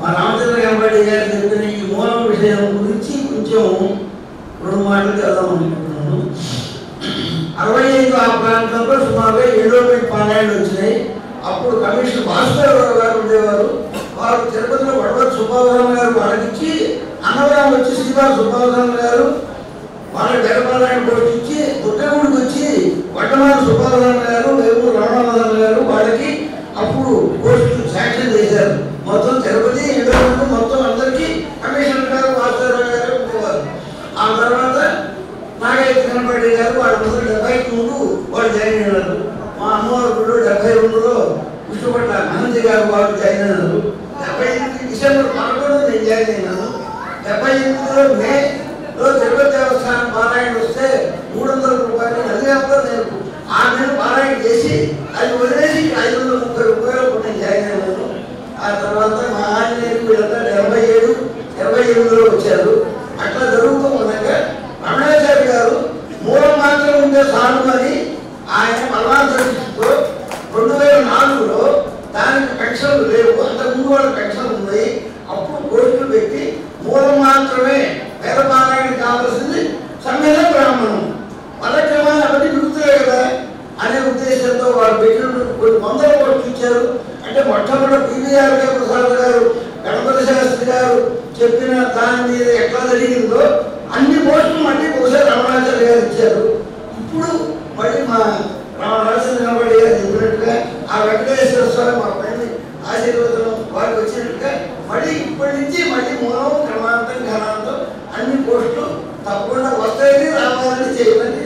మా రామచంద్ర గణపతి గారు చెప్పిన ఈ మూలం విషయం గురించి కొంచెం 2 మాటలు చదవం అనుకుంటున్నాను. 65 ఆ ప్రాంతంలో సుమారుగా 7 పానాయిలు వచ్చినాయి. అప్పుడు కమిషనర్ భాస్కరరావు గారు ఉండేవారు. వారు తిరుపతిలో వడవతి సుబ్బారావు గారు వాళ్ళకిచ్చి, అన్నవరం వచ్చి శ్రీవారి సుబ్బారావు గారు వాళ్ళ గడపాలని పోషించి, దుర్గగుడికి వచ్చి వడ్డమాన సుబ్బారావు గారు, వేమూరు రమణారావు గారు వాళ్ళకి అప్పుడు పోస్టులు శాంక్షన్ చేశారు. మొత్తం తిరుపతి 7 మొత్తం అందరికీ కమిషనర్ గారు భాస్కరరావు గారు ఉండేవారు. ఆ తర్వాత నాగేశ్వర గణపతి గారు వాళ్ళ ముందు 70కి ముందు వాళ్ళు జాయిన్ అయినారు. మా అమ్మవారి గుడిలో 72లో విష్ణుపట్ల అనంతి గారు వాళ్ళు జాయిన్ అయినారు. 78 డిసెంబర్ 11 నేను జాయిన్ అయినాను. 78లో మేలో తిరుపతి దేవస్థానం పారాయణ వస్తే 300 రూపాయలు నదిగాపులో నేను 6 నెలలు పారాయణ చేసి అది వదిలేసి 530 రూపాయలు నేను జాయిన్ అయినాను. ఆ తర్వాత మా ఆంజనేయులు వీళ్ళంతా 77లో వచ్చారు. అట్లా జరుగుతూ ఉండగా రమణాచార్య గారు మూలం మాత్రం ఉంటే చాలు అని ఆయన బలవంతంతో 2004లో దానికి పెన్షన్లు లేవు, అంతకుముందు వాళ్ళ పెన్షన్లు ఉన్నాయి. అప్పుడు పోస్టులు పెట్టి మూలం మాత్రమే వేద పారాయణ కావాల్సింది సమ్మెద బ్రాహ్మణం పదక్రమాన్ని అవన్నీ గుర్తున్నాయి కదా అనే ఉద్దేశంతో వారు పెట్టిన కొన్ని 100 కోట్లు ఇచ్చారు. అంటే మొట్టమొదటి పివిఆర్ ప్రసాద్ గారు, గణపతి శాస్త్రి గారు చెప్పిన దాని మీద ఎట్లా జరిగిందో అన్ని పోస్టులు మళ్ళీ ఒకసారి రమణాచార్య గారు ఇచ్చారు. ఇప్పుడు మళ్ళీ మా రామరాజన్ గణపతి గారు చెప్పినట్టుగా ఆ వెంకటేశ్వర స్వామి మా పైన ఆశీర్వాదం వారికి వచ్చినట్టుగా మళ్ళీ ఇప్పటి నుంచి మళ్ళీ మూలం క్రమాంతం ఘనాంతం అన్ని పోస్టులు తప్పకుండా వస్తాయని రావాలని చేయమని